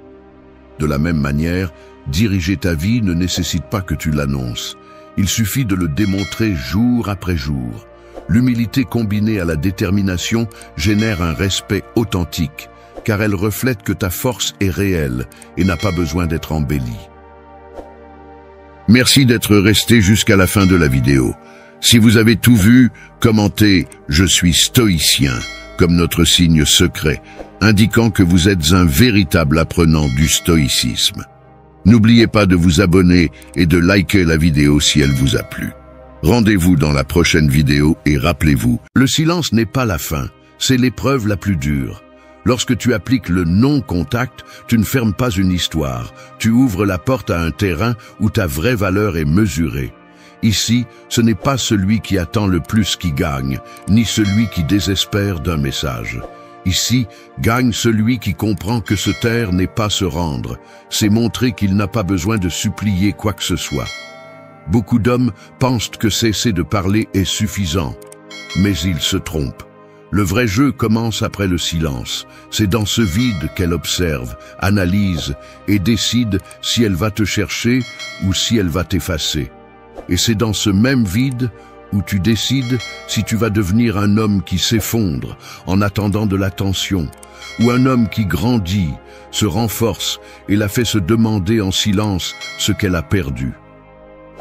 De la même manière, diriger ta vie ne nécessite pas que tu l'annonces. Il suffit de le démontrer jour après jour. L'humilité combinée à la détermination génère un respect authentique, car elle reflète que ta force est réelle et n'a pas besoin d'être embellie. Merci d'être resté jusqu'à la fin de la vidéo. Si vous avez tout vu, commentez « Je suis stoïcien » comme notre signe secret, indiquant que vous êtes un véritable apprenant du stoïcisme. N'oubliez pas de vous abonner et de liker la vidéo si elle vous a plu. Rendez-vous dans la prochaine vidéo et rappelez-vous, le silence n'est pas la fin, c'est l'épreuve la plus dure. Lorsque tu appliques le non-contact, tu ne fermes pas une histoire, tu ouvres la porte à un terrain où ta vraie valeur est mesurée. Ici, ce n'est pas celui qui attend le plus qui gagne, ni celui qui désespère d'un message. Ici, gagne celui qui comprend que se taire n'est pas se rendre, c'est montrer qu'il n'a pas besoin de supplier quoi que ce soit. Beaucoup d'hommes pensent que cesser de parler est suffisant, mais ils se trompent. Le vrai jeu commence après le silence. C'est dans ce vide qu'elle observe, analyse et décide si elle va te chercher ou si elle va t'effacer. Et c'est dans ce même vide où tu décides si tu vas devenir un homme qui s'effondre en attendant de l'attention, ou un homme qui grandit, se renforce et la fait se demander en silence ce qu'elle a perdu.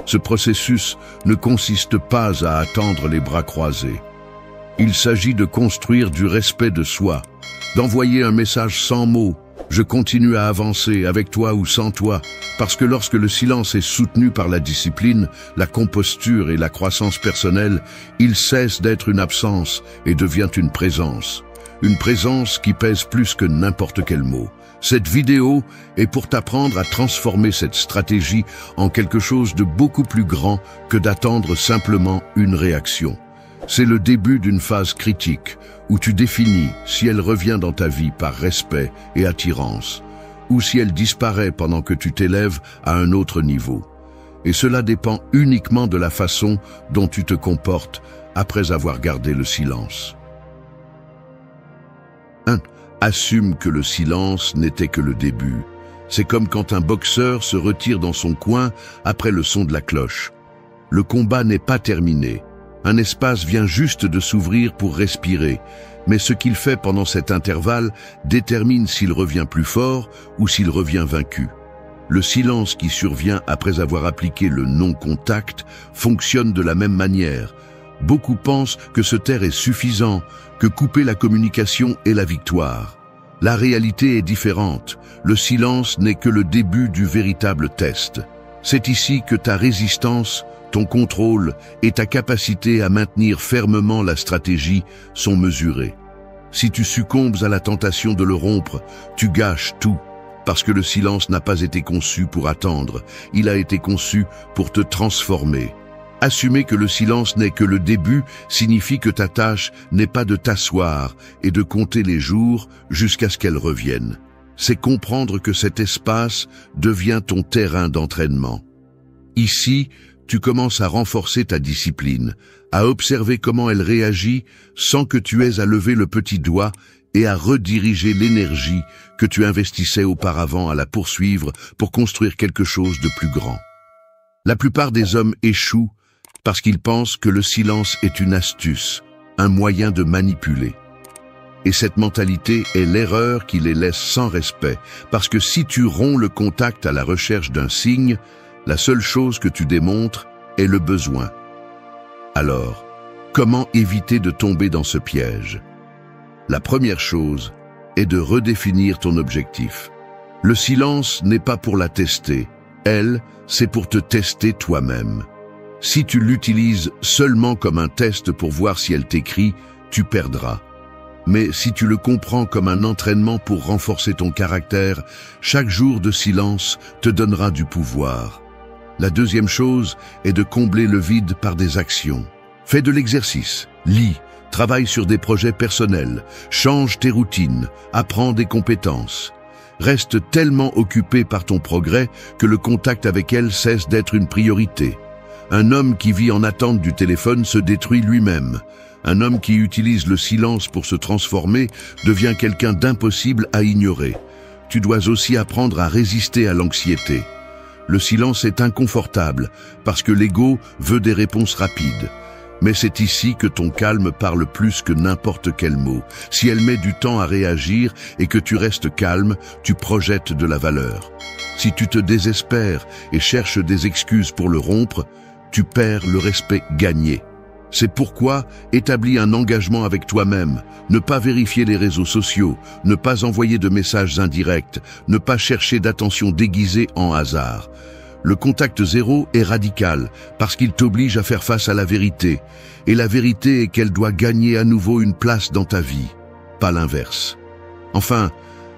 Ce processus ne consiste pas à attendre les bras croisés. Il s'agit de construire du respect de soi, d'envoyer un message sans mots. Je continue à avancer avec toi ou sans toi, parce que lorsque le silence est soutenu par la discipline, la composture et la croissance personnelle, il cesse d'être une absence et devient une présence. Une présence qui pèse plus que n'importe quel mot. Cette vidéo est pour t'apprendre à transformer cette stratégie en quelque chose de beaucoup plus grand que d'attendre simplement une réaction. C'est le début d'une phase critique où tu définis si elle revient dans ta vie par respect et attirance, ou si elle disparaît pendant que tu t'élèves à un autre niveau. Et cela dépend uniquement de la façon dont tu te comportes après avoir gardé le silence. 1. Assume que le silence n'était que le début. C'est comme quand un boxeur se retire dans son coin après le son de la cloche. Le combat n'est pas terminé. Un espace vient juste de s'ouvrir pour respirer, mais ce qu'il fait pendant cet intervalle détermine s'il revient plus fort ou s'il revient vaincu. Le silence qui survient après avoir appliqué le non-contact fonctionne de la même manière. Beaucoup pensent que se taire est suffisant, que couper la communication est la victoire. La réalité est différente. Le silence n'est que le début du véritable test. C'est ici que ta résistance, ton contrôle et ta capacité à maintenir fermement la stratégie sont mesurés. Si tu succombes à la tentation de le rompre, tu gâches tout, parce que le silence n'a pas été conçu pour attendre, il a été conçu pour te transformer. Assumer que le silence n'est que le début signifie que ta tâche n'est pas de t'asseoir et de compter les jours jusqu'à ce qu'elle revienne. C'est comprendre que cet espace devient ton terrain d'entraînement. Ici, tu commences à renforcer ta discipline, à observer comment elle réagit sans que tu aies à lever le petit doigt et à rediriger l'énergie que tu investissais auparavant à la poursuivre pour construire quelque chose de plus grand. La plupart des hommes échouent parce qu'ils pensent que le silence est une astuce, un moyen de manipuler. Et cette mentalité est l'erreur qui les laisse sans respect, parce que si tu romps le contact à la recherche d'un signe, la seule chose que tu démontres est le besoin. Alors, comment éviter de tomber dans ce piège? La première chose est de redéfinir ton objectif. Le silence n'est pas pour la tester, elle, c'est pour te tester toi-même. Si tu l'utilises seulement comme un test pour voir si elle t'écrit, tu perdras. Mais si tu le comprends comme un entraînement pour renforcer ton caractère, chaque jour de silence te donnera du pouvoir. La deuxième chose est de combler le vide par des actions. Fais de l'exercice, lis, travaille sur des projets personnels, change tes routines, apprends des compétences. Reste tellement occupé par ton progrès que le contact avec elle cesse d'être une priorité. Un homme qui vit en attente du téléphone se détruit lui-même. Un homme qui utilise le silence pour se transformer devient quelqu'un d'impossible à ignorer. Tu dois aussi apprendre à résister à l'anxiété. Le silence est inconfortable parce que l'ego veut des réponses rapides. Mais c'est ici que ton calme parle plus que n'importe quel mot. Si elle met du temps à réagir et que tu restes calme, tu projettes de la valeur. Si tu te désespères et cherches des excuses pour le rompre, tu perds le respect gagné. C'est pourquoi établis un engagement avec toi-même, ne pas vérifier les réseaux sociaux, ne pas envoyer de messages indirects, ne pas chercher d'attention déguisée en hasard. Le contact zéro est radical parce qu'il t'oblige à faire face à la vérité. Et la vérité est qu'elle doit gagner à nouveau une place dans ta vie, pas l'inverse. Enfin,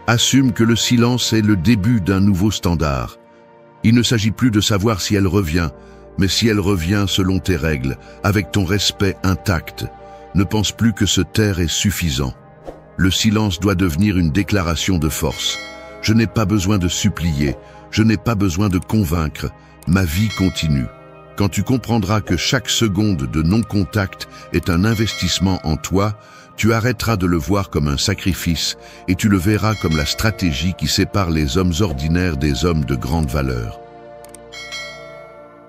assume que le silence est le début d'un nouveau standard. Il ne s'agit plus de savoir si elle revient, mais si elle revient selon tes règles, avec ton respect intact. Ne pense plus que se taire est suffisant. Le silence doit devenir une déclaration de force. Je n'ai pas besoin de supplier, je n'ai pas besoin de convaincre, ma vie continue. Quand tu comprendras que chaque seconde de non-contact est un investissement en toi, tu arrêteras de le voir comme un sacrifice et tu le verras comme la stratégie qui sépare les hommes ordinaires des hommes de grande valeur.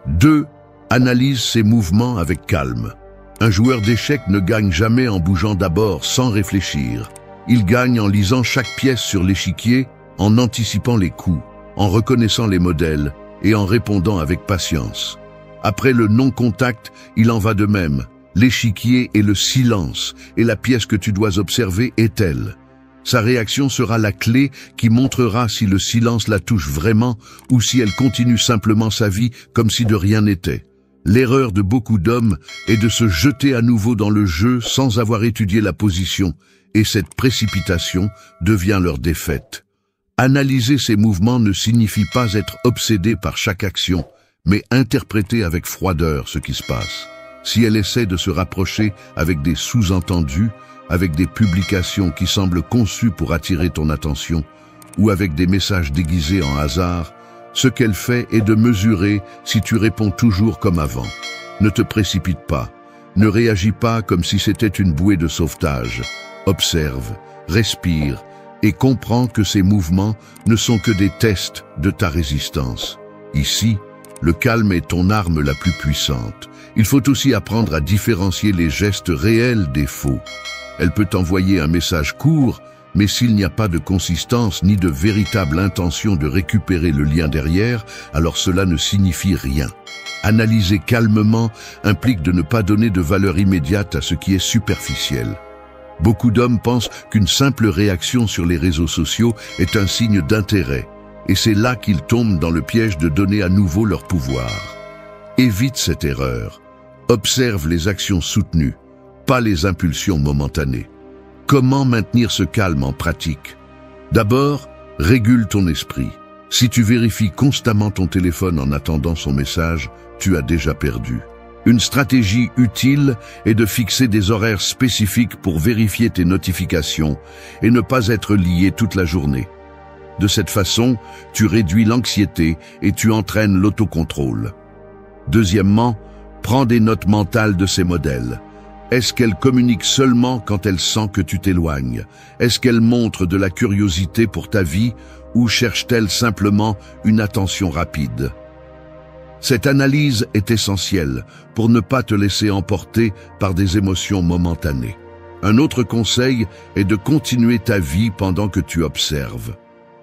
2. Analyse ses mouvements avec calme. Un joueur d'échecs ne gagne jamais en bougeant d'abord sans réfléchir. Il gagne en lisant chaque pièce sur l'échiquier, en anticipant les coups, en reconnaissant les modèles et en répondant avec patience. Après le non-contact, il en va de même. L'échiquier est le silence et la pièce que tu dois observer est elle. Sa réaction sera la clé qui montrera si le silence la touche vraiment ou si elle continue simplement sa vie comme si de rien n'était. L'erreur de beaucoup d'hommes est de se jeter à nouveau dans le jeu sans avoir étudié la position, et cette précipitation devient leur défaite. Analyser ses mouvements ne signifie pas être obsédé par chaque action, mais interpréter avec froideur ce qui se passe. Si elle essaie de se rapprocher avec des sous-entendus, avec des publications qui semblent conçues pour attirer ton attention, ou avec des messages déguisés en hasard, ce qu'elle fait est de mesurer si tu réponds toujours comme avant. Ne te précipite pas, ne réagis pas comme si c'était une bouée de sauvetage. Observe, respire et comprends que ces mouvements ne sont que des tests de ta résistance. Ici, le calme est ton arme la plus puissante. Il faut aussi apprendre à différencier les gestes réels des faux. Elle peut envoyer un message court, mais s'il n'y a pas de consistance ni de véritable intention de récupérer le lien derrière, alors cela ne signifie rien. Analyser calmement implique de ne pas donner de valeur immédiate à ce qui est superficiel. Beaucoup d'hommes pensent qu'une simple réaction sur les réseaux sociaux est un signe d'intérêt, et c'est là qu'ils tombent dans le piège de donner à nouveau leur pouvoir. Évite cette erreur. Observe les actions soutenues, pas les impulsions momentanées. Comment maintenir ce calme en pratique? D'abord, régule ton esprit. Si tu vérifies constamment ton téléphone en attendant son message, tu as déjà perdu. Une stratégie utile est de fixer des horaires spécifiques pour vérifier tes notifications et ne pas être lié toute la journée. De cette façon, tu réduis l'anxiété et tu entraînes l'autocontrôle. Deuxièmement, prends des notes mentales de ces modèles. Est-ce qu'elle communique seulement quand elle sent que tu t'éloignes? Est-ce qu'elle montre de la curiosité pour ta vie ou cherche-t-elle simplement une attention rapide? Cette analyse est essentielle pour ne pas te laisser emporter par des émotions momentanées. Un autre conseil est de continuer ta vie pendant que tu observes.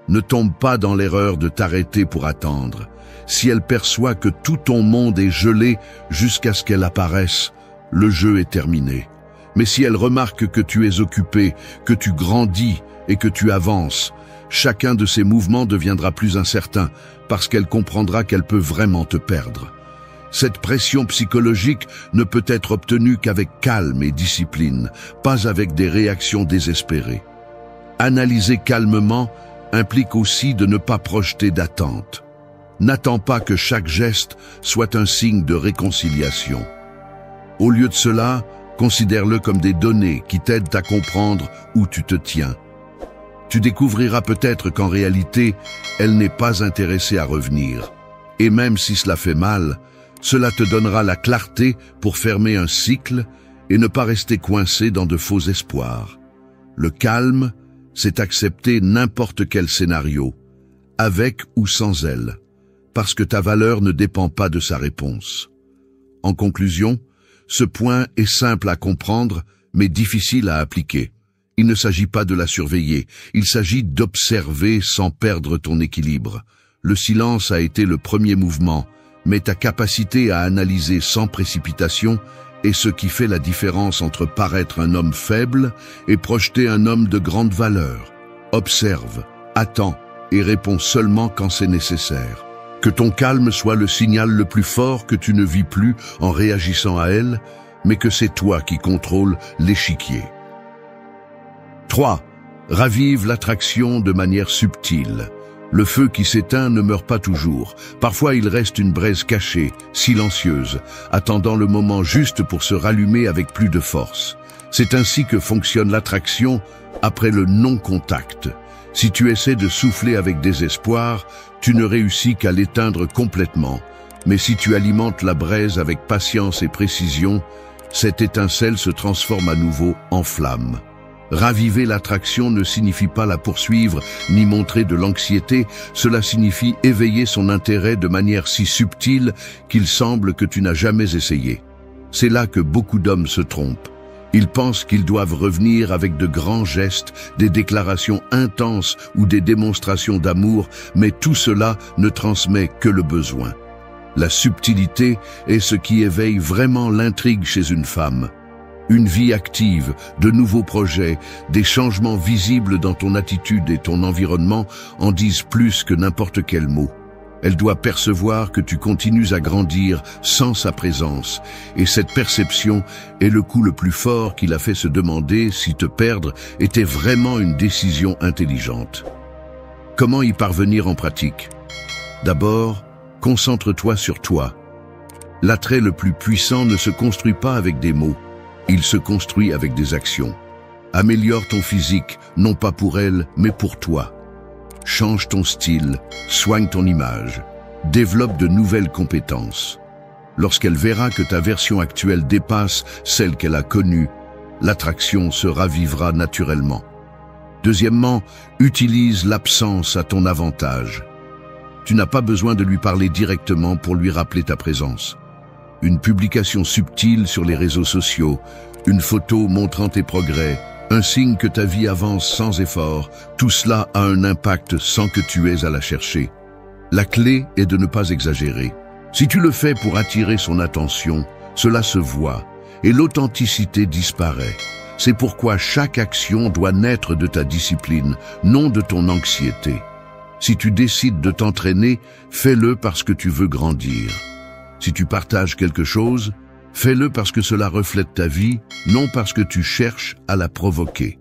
Ne tombe pas dans l'erreur de t'arrêter pour attendre. Si elle perçoit que tout ton monde est gelé jusqu'à ce qu'elle apparaisse, le jeu est terminé. Mais si elle remarque que tu es occupé, que tu grandis et que tu avances, chacun de ces mouvements deviendra plus incertain parce qu'elle comprendra qu'elle peut vraiment te perdre. Cette pression psychologique ne peut être obtenue qu'avec calme et discipline, pas avec des réactions désespérées. Analyser calmement implique aussi de ne pas projeter d'attente. N'attends pas que chaque geste soit un signe de réconciliation. Au lieu de cela, considère-le comme des données qui t'aident à comprendre où tu te tiens. Tu découvriras peut-être qu'en réalité, elle n'est pas intéressée à revenir. Et même si cela fait mal, cela te donnera la clarté pour fermer un cycle et ne pas rester coincé dans de faux espoirs. Le calme, c'est accepter n'importe quel scénario, avec ou sans elle, parce que ta valeur ne dépend pas de sa réponse. En conclusion, ce point est simple à comprendre, mais difficile à appliquer. Il ne s'agit pas de la surveiller, il s'agit d'observer sans perdre ton équilibre. Le silence a été le premier mouvement, mais ta capacité à analyser sans précipitation est ce qui fait la différence entre paraître un homme faible et projeter un homme de grande valeur. Observe, attends et réponds seulement quand c'est nécessaire. Que ton calme soit le signal le plus fort que tu ne vis plus en réagissant à elle, mais que c'est toi qui contrôles l'échiquier. 3. Ravive l'attraction de manière subtile. Le feu qui s'éteint ne meurt pas toujours. Parfois il reste une braise cachée, silencieuse, attendant le moment juste pour se rallumer avec plus de force. C'est ainsi que fonctionne l'attraction après le non-contact. Si tu essaies de souffler avec désespoir, tu ne réussis qu'à l'éteindre complètement. Mais si tu alimentes la braise avec patience et précision, cette étincelle se transforme à nouveau en flamme. Raviver l'attraction ne signifie pas la poursuivre ni montrer de l'anxiété, cela signifie éveiller son intérêt de manière si subtile qu'il semble que tu n'as jamais essayé. C'est là que beaucoup d'hommes se trompent. Ils pensent qu'ils doivent revenir avec de grands gestes, des déclarations intenses ou des démonstrations d'amour, mais tout cela ne transmet que le besoin. La subtilité est ce qui éveille vraiment l'intrigue chez une femme. Une vie active, de nouveaux projets, des changements visibles dans ton attitude et ton environnement en disent plus que n'importe quel mot. Elle doit percevoir que tu continues à grandir sans sa présence, et cette perception est le coup le plus fort qui l'a fait se demander si te perdre était vraiment une décision intelligente. Comment y parvenir en pratique? D'abord, concentre-toi sur toi. L'attrait le plus puissant ne se construit pas avec des mots, il se construit avec des actions. Améliore ton physique, non pas pour elle, mais pour toi. Change ton style, soigne ton image, développe de nouvelles compétences. Lorsqu'elle verra que ta version actuelle dépasse celle qu'elle a connue, l'attraction se ravivera naturellement. Deuxièmement, utilise l'absence à ton avantage. Tu n'as pas besoin de lui parler directement pour lui rappeler ta présence. Une publication subtile sur les réseaux sociaux, une photo montrant tes progrès, un signe que ta vie avance sans effort, tout cela a un impact sans que tu aies à la chercher. La clé est de ne pas exagérer. Si tu le fais pour attirer son attention, cela se voit et l'authenticité disparaît. C'est pourquoi chaque action doit naître de ta discipline, non de ton anxiété. Si tu décides de t'entraîner, fais-le parce que tu veux grandir. Si tu partages quelque chose, fais-le parce que cela reflète ta vie, non parce que tu cherches à la provoquer.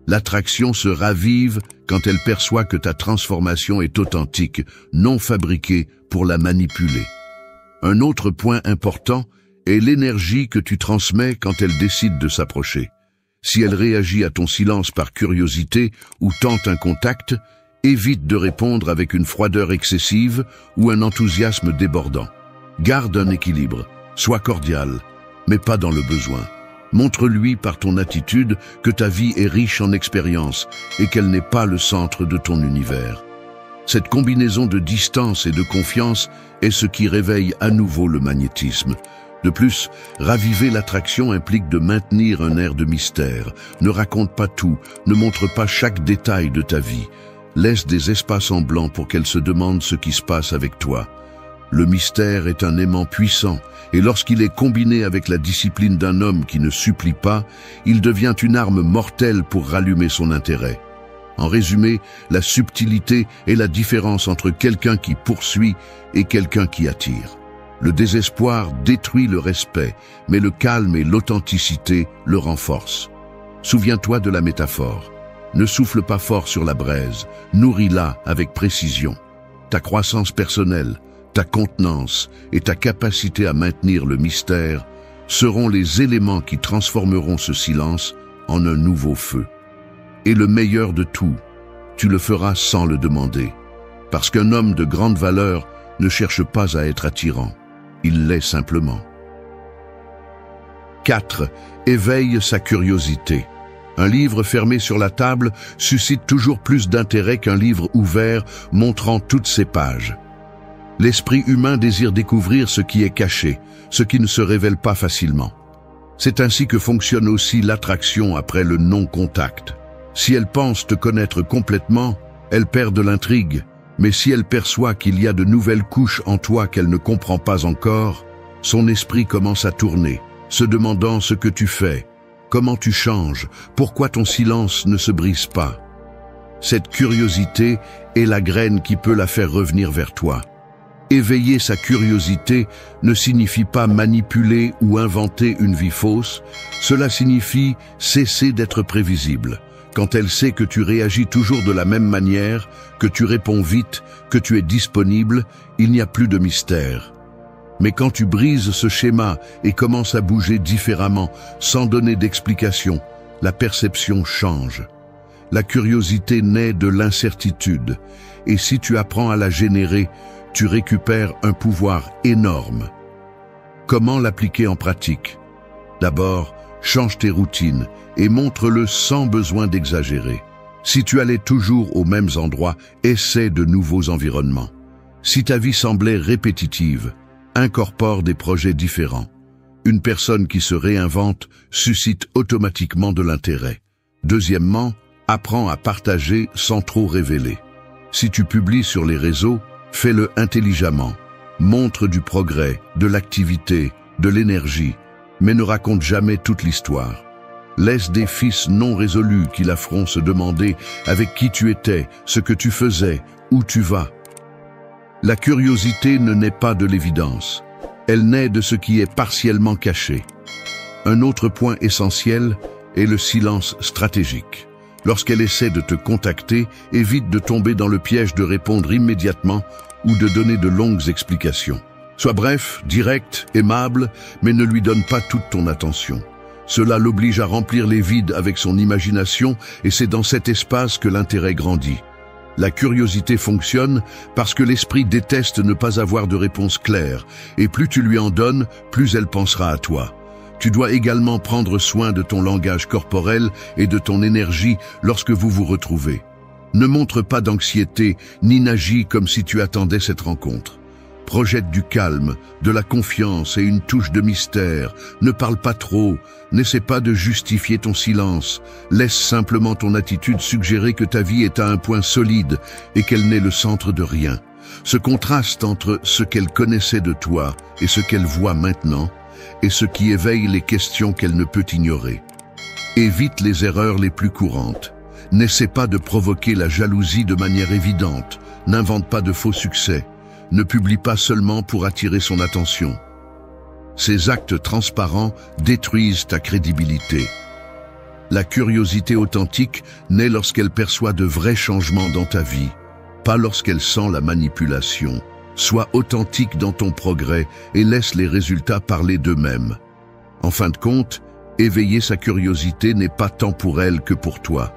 L'attraction se ravive quand elle perçoit que ta transformation est authentique, non fabriquée pour la manipuler. Un autre point important est l'énergie que tu transmets quand elle décide de s'approcher. Si elle réagit à ton silence par curiosité ou tente un contact, évite de répondre avec une froideur excessive ou un enthousiasme débordant. Garde un équilibre, sois cordial, mais pas dans le besoin. Montre-lui par ton attitude que ta vie est riche en expériences et qu'elle n'est pas le centre de ton univers. Cette combinaison de distance et de confiance est ce qui réveille à nouveau le magnétisme. De plus, raviver l'attraction implique de maintenir un air de mystère. Ne raconte pas tout, ne montre pas chaque détail de ta vie. Laisse des espaces en blanc pour qu'elle se demande ce qui se passe avec toi. Le mystère est un aimant puissant, et lorsqu'il est combiné avec la discipline d'un homme qui ne supplie pas, il devient une arme mortelle pour rallumer son intérêt. En résumé, la subtilité est la différence entre quelqu'un qui poursuit et quelqu'un qui attire. Le désespoir détruit le respect, mais le calme et l'authenticité le renforcent. Souviens-toi de la métaphore. Ne souffle pas fort sur la braise, nourris-la avec précision. Ta croissance personnelle, ta contenance et ta capacité à maintenir le mystère seront les éléments qui transformeront ce silence en un nouveau feu. Et le meilleur de tout, tu le feras sans le demander. Parce qu'un homme de grande valeur ne cherche pas à être attirant, il l'est simplement. 4. Éveille sa curiosité. Un livre fermé sur la table suscite toujours plus d'intérêt qu'un livre ouvert montrant toutes ses pages. L'esprit humain désire découvrir ce qui est caché, ce qui ne se révèle pas facilement. C'est ainsi que fonctionne aussi l'attraction après le non-contact. Si elle pense te connaître complètement, elle perd de l'intrigue, mais si elle perçoit qu'il y a de nouvelles couches en toi qu'elle ne comprend pas encore, son esprit commence à tourner, se demandant ce que tu fais, comment tu changes, pourquoi ton silence ne se brise pas. Cette curiosité est la graine qui peut la faire revenir vers toi. Éveiller sa curiosité ne signifie pas manipuler ou inventer une vie fausse, cela signifie cesser d'être prévisible. Quand elle sait que tu réagis toujours de la même manière, que tu réponds vite, que tu es disponible, il n'y a plus de mystère. Mais quand tu brises ce schéma et commences à bouger différemment, sans donner d'explication, la perception change. La curiosité naît de l'incertitude, et si tu apprends à la générer, tu récupères un pouvoir énorme. Comment l'appliquer en pratique? D'abord, change tes routines et montre-le sans besoin d'exagérer. Si tu allais toujours aux mêmes endroits, essaie de nouveaux environnements. Si ta vie semblait répétitive, incorpore des projets différents. Une personne qui se réinvente suscite automatiquement de l'intérêt. Deuxièmement, apprends à partager sans trop révéler. Si tu publies sur les réseaux, fais-le intelligemment. Montre du progrès, de l'activité, de l'énergie, mais ne raconte jamais toute l'histoire. Laisse des fils non résolus qui la feront se demander avec qui tu étais, ce que tu faisais, où tu vas. La curiosité ne naît pas de l'évidence. Elle naît de ce qui est partiellement caché. Un autre point essentiel est le silence stratégique. Lorsqu'elle essaie de te contacter, évite de tomber dans le piège de répondre immédiatement ou de donner de longues explications. Sois bref, direct, aimable, mais ne lui donne pas toute ton attention. Cela l'oblige à remplir les vides avec son imagination et c'est dans cet espace que l'intérêt grandit. La curiosité fonctionne parce que l'esprit déteste ne pas avoir de réponse claire et plus tu lui en donnes, plus elle pensera à toi. Tu dois également prendre soin de ton langage corporel et de ton énergie lorsque vous vous retrouvez. Ne montre pas d'anxiété ni n'agis comme si tu attendais cette rencontre. Projette du calme, de la confiance et une touche de mystère. Ne parle pas trop, n'essaie pas de justifier ton silence. Laisse simplement ton attitude suggérer que ta vie est à un point solide et qu'elle n'est le centre de rien. Ce contraste entre ce qu'elle connaissait de toi et ce qu'elle voit maintenant est ce qui éveille les questions qu'elle ne peut ignorer. Évite les erreurs les plus courantes. N'essaie pas de provoquer la jalousie de manière évidente. N'invente pas de faux succès. Ne publie pas seulement pour attirer son attention. Ces actes transparents détruisent ta crédibilité. La curiosité authentique naît lorsqu'elle perçoit de vrais changements dans ta vie, pas lorsqu'elle sent la manipulation. Sois authentique dans ton progrès et laisse les résultats parler d'eux-mêmes. En fin de compte, éveiller sa curiosité n'est pas tant pour elle que pour toi.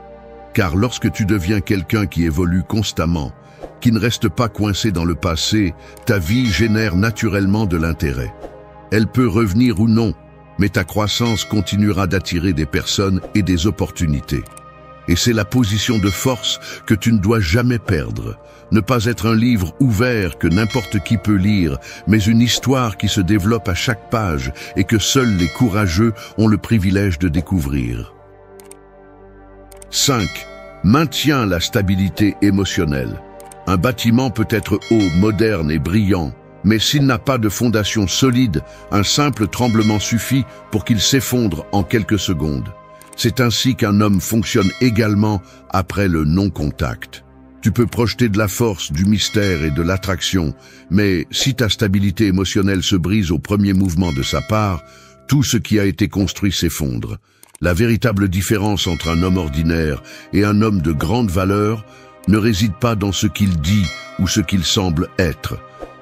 Car lorsque tu deviens quelqu'un qui évolue constamment, qui ne reste pas coincé dans le passé, ta vie génère naturellement de l'intérêt. Elle peut revenir ou non, mais ta croissance continuera d'attirer des personnes et des opportunités. Et c'est la position de force que tu ne dois jamais perdre. Ne pas être un livre ouvert que n'importe qui peut lire, mais une histoire qui se développe à chaque page et que seuls les courageux ont le privilège de découvrir. 5. Maintiens la stabilité émotionnelle. Un bâtiment peut être haut, moderne et brillant, mais s'il n'a pas de fondation solide, un simple tremblement suffit pour qu'il s'effondre en quelques secondes. C'est ainsi qu'un homme fonctionne également après le non-contact. Tu peux projeter de la force, du mystère et de l'attraction, mais si ta stabilité émotionnelle se brise au premier mouvement de sa part, tout ce qui a été construit s'effondre. La véritable différence entre un homme ordinaire et un homme de grande valeur ne réside pas dans ce qu'il dit ou ce qu'il semble être,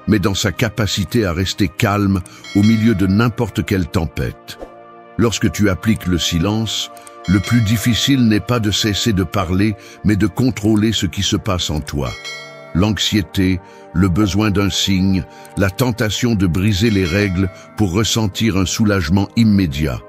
mais dans sa capacité à rester calme au milieu de n'importe quelle tempête. Lorsque tu appliques le silence, le plus difficile n'est pas de cesser de parler, mais de contrôler ce qui se passe en toi. L'anxiété, le besoin d'un signe, la tentation de briser les règles pour ressentir un soulagement immédiat.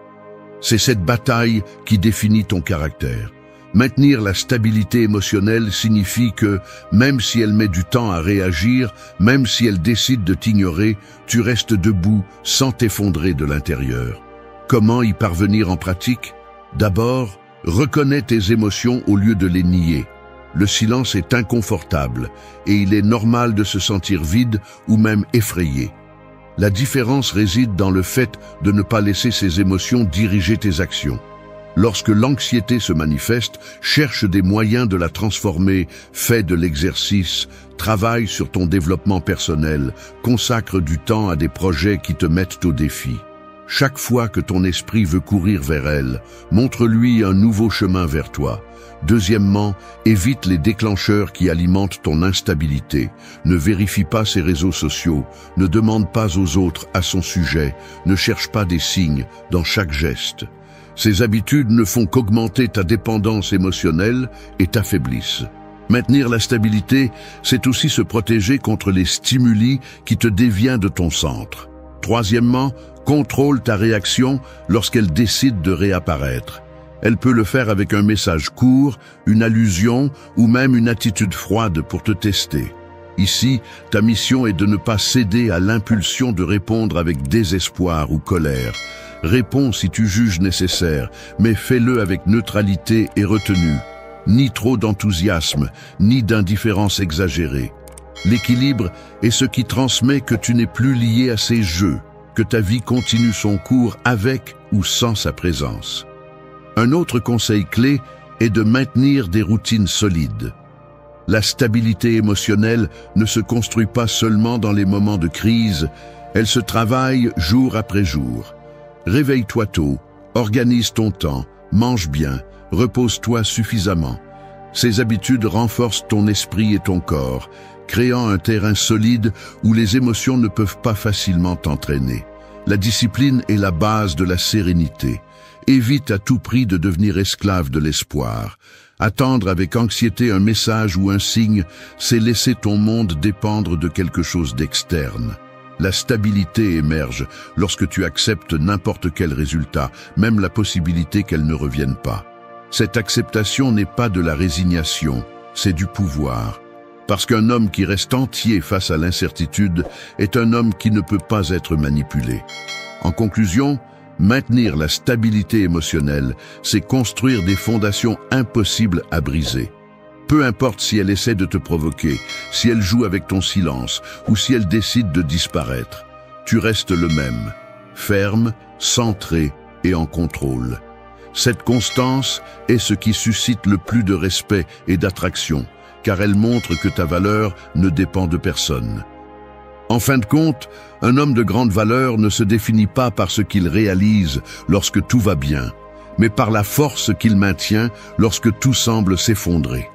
C'est cette bataille qui définit ton caractère. Maintenir la stabilité émotionnelle signifie que, même si elle met du temps à réagir, même si elle décide de t'ignorer, tu restes debout sans t'effondrer de l'intérieur. Comment y parvenir en pratique? D'abord, reconnais tes émotions au lieu de les nier. Le silence est inconfortable et il est normal de se sentir vide ou même effrayé. La différence réside dans le fait de ne pas laisser ces émotions diriger tes actions. Lorsque l'anxiété se manifeste, cherche des moyens de la transformer, fais de l'exercice, travaille sur ton développement personnel, consacre du temps à des projets qui te mettent au défi. Chaque fois que ton esprit veut courir vers elle, montre-lui un nouveau chemin vers toi. Deuxièmement, évite les déclencheurs qui alimentent ton instabilité. Ne vérifie pas ses réseaux sociaux, ne demande pas aux autres à son sujet, ne cherche pas des signes dans chaque geste. Ces habitudes ne font qu'augmenter ta dépendance émotionnelle et t'affaiblissent. Maintenir la stabilité, c'est aussi se protéger contre les stimuli qui te dévient de ton centre. Troisièmement, contrôle ta réaction lorsqu'elle décide de réapparaître. Elle peut le faire avec un message court, une allusion ou même une attitude froide pour te tester. Ici, ta mission est de ne pas céder à l'impulsion de répondre avec désespoir ou colère. Réponds si tu juges nécessaire, mais fais-le avec neutralité et retenue. Ni trop d'enthousiasme, ni d'indifférence exagérée. L'équilibre est ce qui transmet que tu n'es plus lié à ces jeux, que ta vie continue son cours avec ou sans sa présence. Un autre conseil clé est de maintenir des routines solides. La stabilité émotionnelle ne se construit pas seulement dans les moments de crise, elle se travaille jour après jour. Réveille-toi tôt, organise ton temps, mange bien, repose-toi suffisamment. Ces habitudes renforcent ton esprit et ton corps, créant un terrain solide où les émotions ne peuvent pas facilement t'entraîner. La discipline est la base de la sérénité. Évite à tout prix de devenir esclave de l'espoir. Attendre avec anxiété un message ou un signe, c'est laisser ton monde dépendre de quelque chose d'externe. La stabilité émerge lorsque tu acceptes n'importe quel résultat, même la possibilité qu'elle ne revienne pas. Cette acceptation n'est pas de la résignation, c'est du pouvoir. Parce qu'un homme qui reste entier face à l'incertitude est un homme qui ne peut pas être manipulé. En conclusion, maintenir la stabilité émotionnelle, c'est construire des fondations impossibles à briser. Peu importe si elle essaie de te provoquer, si elle joue avec ton silence ou si elle décide de disparaître, tu restes le même, ferme, centré et en contrôle. Cette constance est ce qui suscite le plus de respect et d'attraction, car elle montre que ta valeur ne dépend de personne. En fin de compte, un homme de grande valeur ne se définit pas par ce qu'il réalise lorsque tout va bien, mais par la force qu'il maintient lorsque tout semble s'effondrer.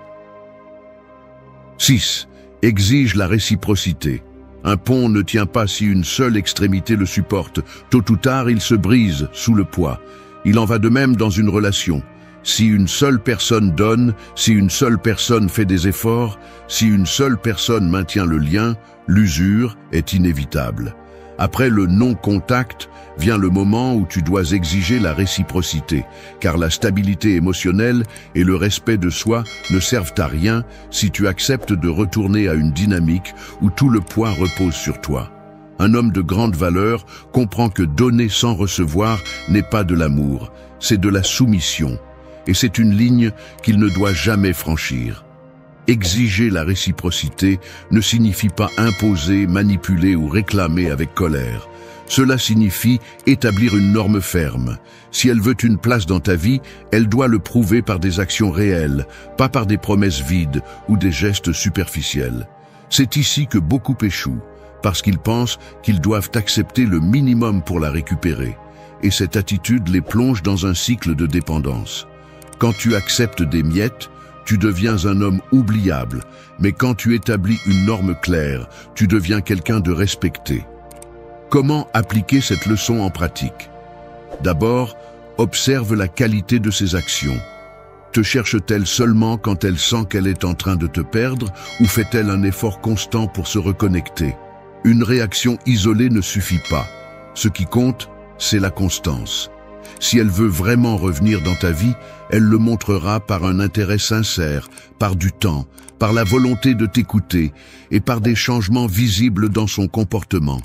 6. Exige la réciprocité. Un pont ne tient pas si une seule extrémité le supporte. Tôt ou tard, il se brise sous le poids. Il en va de même dans une relation. Si une seule personne donne, si une seule personne fait des efforts, si une seule personne maintient le lien, l'usure est inévitable. Après le non-contact, vient le moment où tu dois exiger la réciprocité, car la stabilité émotionnelle et le respect de soi ne servent à rien si tu acceptes de retourner à une dynamique où tout le poids repose sur toi. Un homme de grande valeur comprend que donner sans recevoir n'est pas de l'amour, c'est de la soumission. Et c'est une ligne qu'il ne doit jamais franchir. Exiger la réciprocité ne signifie pas imposer, manipuler ou réclamer avec colère. Cela signifie établir une norme ferme. Si elle veut une place dans ta vie, elle doit le prouver par des actions réelles, pas par des promesses vides ou des gestes superficiels. C'est ici que beaucoup échouent, parce qu'ils pensent qu'ils doivent accepter le minimum pour la récupérer. Et cette attitude les plonge dans un cycle de dépendance. Quand tu acceptes des miettes, tu deviens un homme oubliable, mais quand tu établis une norme claire, tu deviens quelqu'un de respecté. Comment appliquer cette leçon en pratique? D'abord, observe la qualité de ses actions. Te cherche-t-elle seulement quand elle sent qu'elle est en train de te perdre ou fait-elle un effort constant pour se reconnecter? Une réaction isolée ne suffit pas. Ce qui compte, c'est la constance. Si elle veut vraiment revenir dans ta vie, elle le montrera par un intérêt sincère, par du temps, par la volonté de t'écouter et par des changements visibles dans son comportement.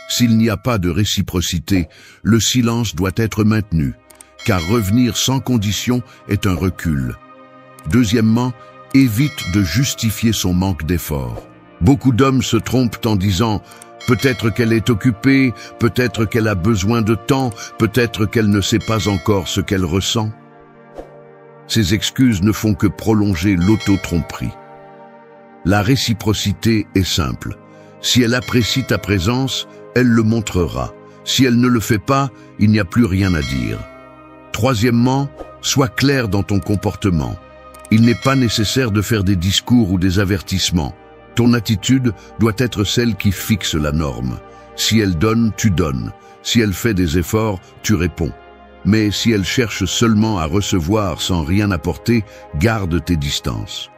S'il n'y a pas de réciprocité, le silence doit être maintenu, car revenir sans condition est un recul. Deuxièmement, évite de justifier son manque d'effort. Beaucoup d'hommes se trompent en disant « peut-être qu'elle est occupée, peut-être qu'elle a besoin de temps, peut-être qu'elle ne sait pas encore ce qu'elle ressent ». Ces excuses ne font que prolonger l'auto-tromperie. La réciprocité est simple. Si elle apprécie ta présence, elle le montrera. Si elle ne le fait pas, il n'y a plus rien à dire. Troisièmement, sois clair dans ton comportement. Il n'est pas nécessaire de faire des discours ou des avertissements. Ton attitude doit être celle qui fixe la norme. Si elle donne, tu donnes. Si elle fait des efforts, tu réponds. Mais si elle cherche seulement à recevoir sans rien apporter, garde tes distances.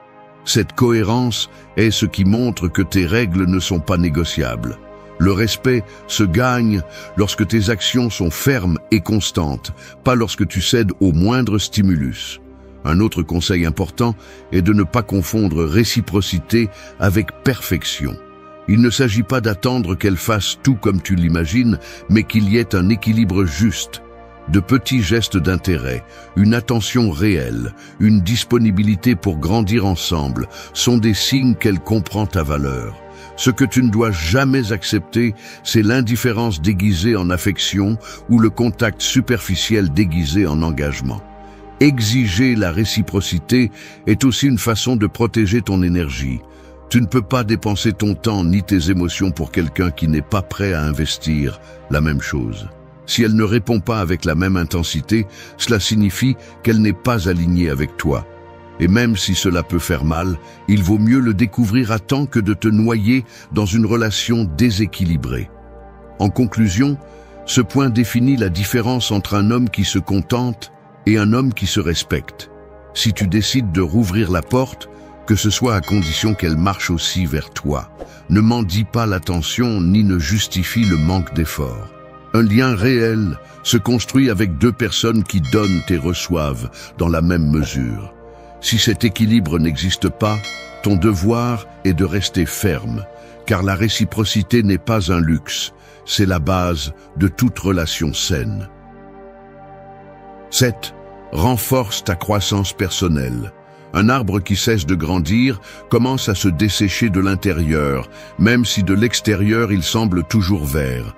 Cette cohérence est ce qui montre que tes règles ne sont pas négociables. Le respect se gagne lorsque tes actions sont fermes et constantes, pas lorsque tu cèdes au moindre stimulus. Un autre conseil important est de ne pas confondre réciprocité avec perfection. Il ne s'agit pas d'attendre qu'elle fasse tout comme tu l'imagines, mais qu'il y ait un équilibre juste. De petits gestes d'intérêt, une attention réelle, une disponibilité pour grandir ensemble sont des signes qu'elle comprend ta valeur. Ce que tu ne dois jamais accepter, c'est l'indifférence déguisée en affection ou le contact superficiel déguisé en engagement. Exiger la réciprocité est aussi une façon de protéger ton énergie. Tu ne peux pas dépenser ton temps ni tes émotions pour quelqu'un qui n'est pas prêt à investir la même chose. Si elle ne répond pas avec la même intensité, cela signifie qu'elle n'est pas alignée avec toi. Et même si cela peut faire mal, il vaut mieux le découvrir à temps que de te noyer dans une relation déséquilibrée. En conclusion, ce point définit la différence entre un homme qui se contente et un homme qui se respecte. Si tu décides de rouvrir la porte, que ce soit à condition qu'elle marche aussi vers toi, ne mendie pas l'attention ni ne justifie le manque d'effort. Un lien réel se construit avec deux personnes qui donnent et reçoivent dans la même mesure. Si cet équilibre n'existe pas, ton devoir est de rester ferme, car la réciprocité n'est pas un luxe, c'est la base de toute relation saine. 7. Renforce ta croissance personnelle. Un arbre qui cesse de grandir commence à se dessécher de l'intérieur, même si de l'extérieur il semble toujours vert.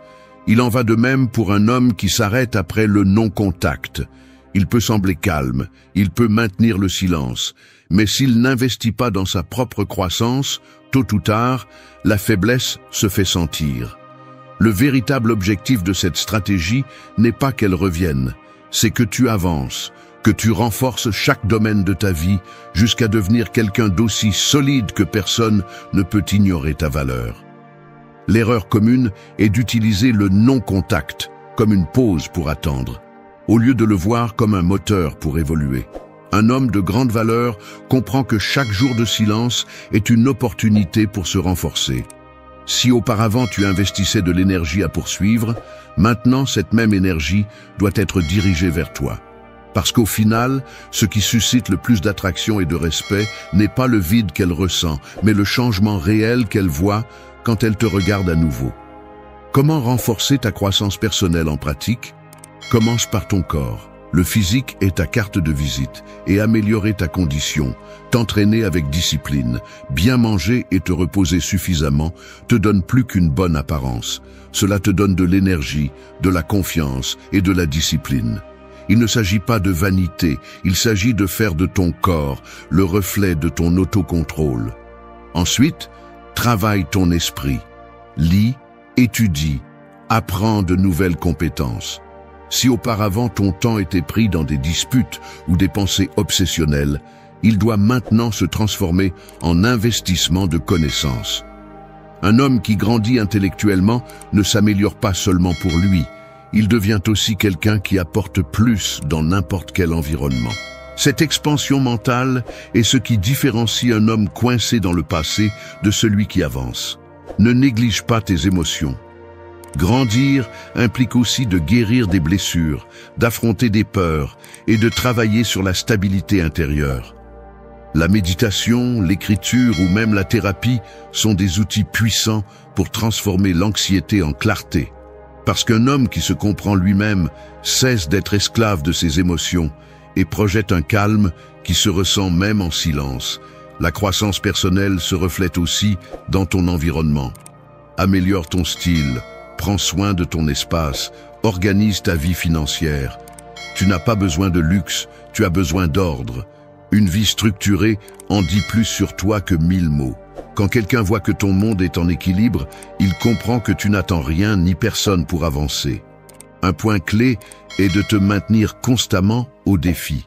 Il en va de même pour un homme qui s'arrête après le non-contact. Il peut sembler calme, il peut maintenir le silence, mais s'il n'investit pas dans sa propre croissance, tôt ou tard, la faiblesse se fait sentir. Le véritable objectif de cette stratégie n'est pas qu'elle revienne, c'est que tu avances, que tu renforces chaque domaine de ta vie jusqu'à devenir quelqu'un d'aussi solide que personne ne peut ignorer ta valeur. L'erreur commune est d'utiliser le non-contact comme une pause pour attendre, au lieu de le voir comme un moteur pour évoluer. Un homme de grande valeur comprend que chaque jour de silence est une opportunité pour se renforcer. Si auparavant tu investissais de l'énergie à poursuivre, maintenant cette même énergie doit être dirigée vers toi. Parce qu'au final, ce qui suscite le plus d'attraction et de respect n'est pas le vide qu'elle ressent, mais le changement réel qu'elle voit quand elle te regarde à nouveau. Comment renforcer ta croissance personnelle en pratique? Commence par ton corps. Le physique est ta carte de visite et améliorer ta condition, t'entraîner avec discipline, bien manger et te reposer suffisamment te donne plus qu'une bonne apparence. Cela te donne de l'énergie, de la confiance et de la discipline. Il ne s'agit pas de vanité, il s'agit de faire de ton corps le reflet de ton autocontrôle. Ensuite, travaille ton esprit. Lis, étudie, apprends de nouvelles compétences. Si auparavant ton temps était pris dans des disputes ou des pensées obsessionnelles, il doit maintenant se transformer en investissement de connaissances. Un homme qui grandit intellectuellement ne s'améliore pas seulement pour lui, il devient aussi quelqu'un qui apporte plus dans n'importe quel environnement. Cette expansion mentale est ce qui différencie un homme coincé dans le passé de celui qui avance. Ne néglige pas tes émotions. Grandir implique aussi de guérir des blessures, d'affronter des peurs et de travailler sur la stabilité intérieure. La méditation, l'écriture ou même la thérapie sont des outils puissants pour transformer l'anxiété en clarté. Parce qu'un homme qui se comprend lui-même cesse d'être esclave de ses émotions et projette un calme qui se ressent même en silence. La croissance personnelle se reflète aussi dans ton environnement. Améliore ton style, prends soin de ton espace, organise ta vie financière. Tu n'as pas besoin de luxe, tu as besoin d'ordre. Une vie structurée en dit plus sur toi que 1000 mots. Quand quelqu'un voit que ton monde est en équilibre, il comprend que tu n'attends rien ni personne pour avancer. Un point clé est de te maintenir constamment au défi.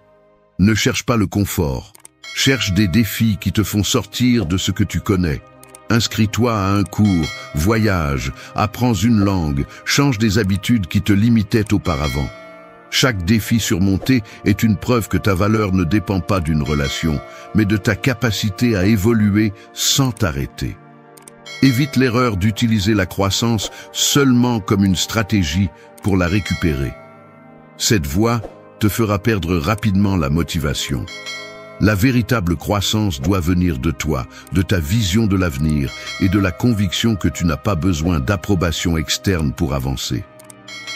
Ne cherche pas le confort. Cherche des défis qui te font sortir de ce que tu connais. Inscris-toi à un cours, voyage, apprends une langue, change des habitudes qui te limitaient auparavant. Chaque défi surmonté est une preuve que ta valeur ne dépend pas d'une relation, mais de ta capacité à évoluer sans t'arrêter. Évite l'erreur d'utiliser la croissance seulement comme une stratégie pour la récupérer. Cette voie te fera perdre rapidement la motivation. La véritable croissance doit venir de toi, de ta vision de l'avenir et de la conviction que tu n'as pas besoin d'approbation externe pour avancer.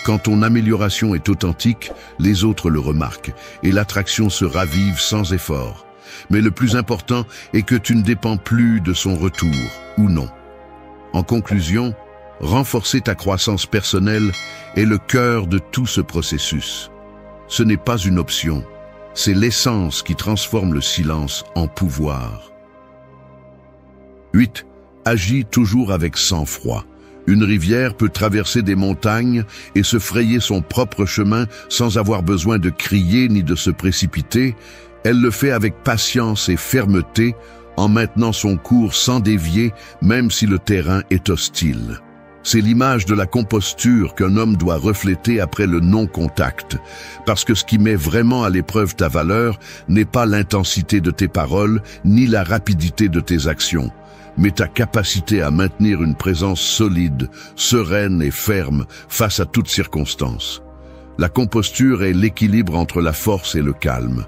Quand ton amélioration est authentique, les autres le remarquent et l'attraction se ravive sans effort. Mais le plus important est que tu ne dépends plus de son retour, ou non. En conclusion, renforcer ta croissance personnelle est le cœur de tout ce processus. Ce n'est pas une option, c'est l'essence qui transforme le silence en pouvoir. 8. Agis toujours avec sang-froid. Une rivière peut traverser des montagnes et se frayer son propre chemin sans avoir besoin de crier ni de se précipiter. Elle le fait avec patience et fermeté, en maintenant son cours sans dévier, même si le terrain est hostile. C'est l'image de la composture qu'un homme doit refléter après le non-contact, parce que ce qui met vraiment à l'épreuve ta valeur n'est pas l'intensité de tes paroles, ni la rapidité de tes actions, mais ta capacité à maintenir une présence solide, sereine et ferme face à toutes circonstances. La composture est l'équilibre entre la force et le calme.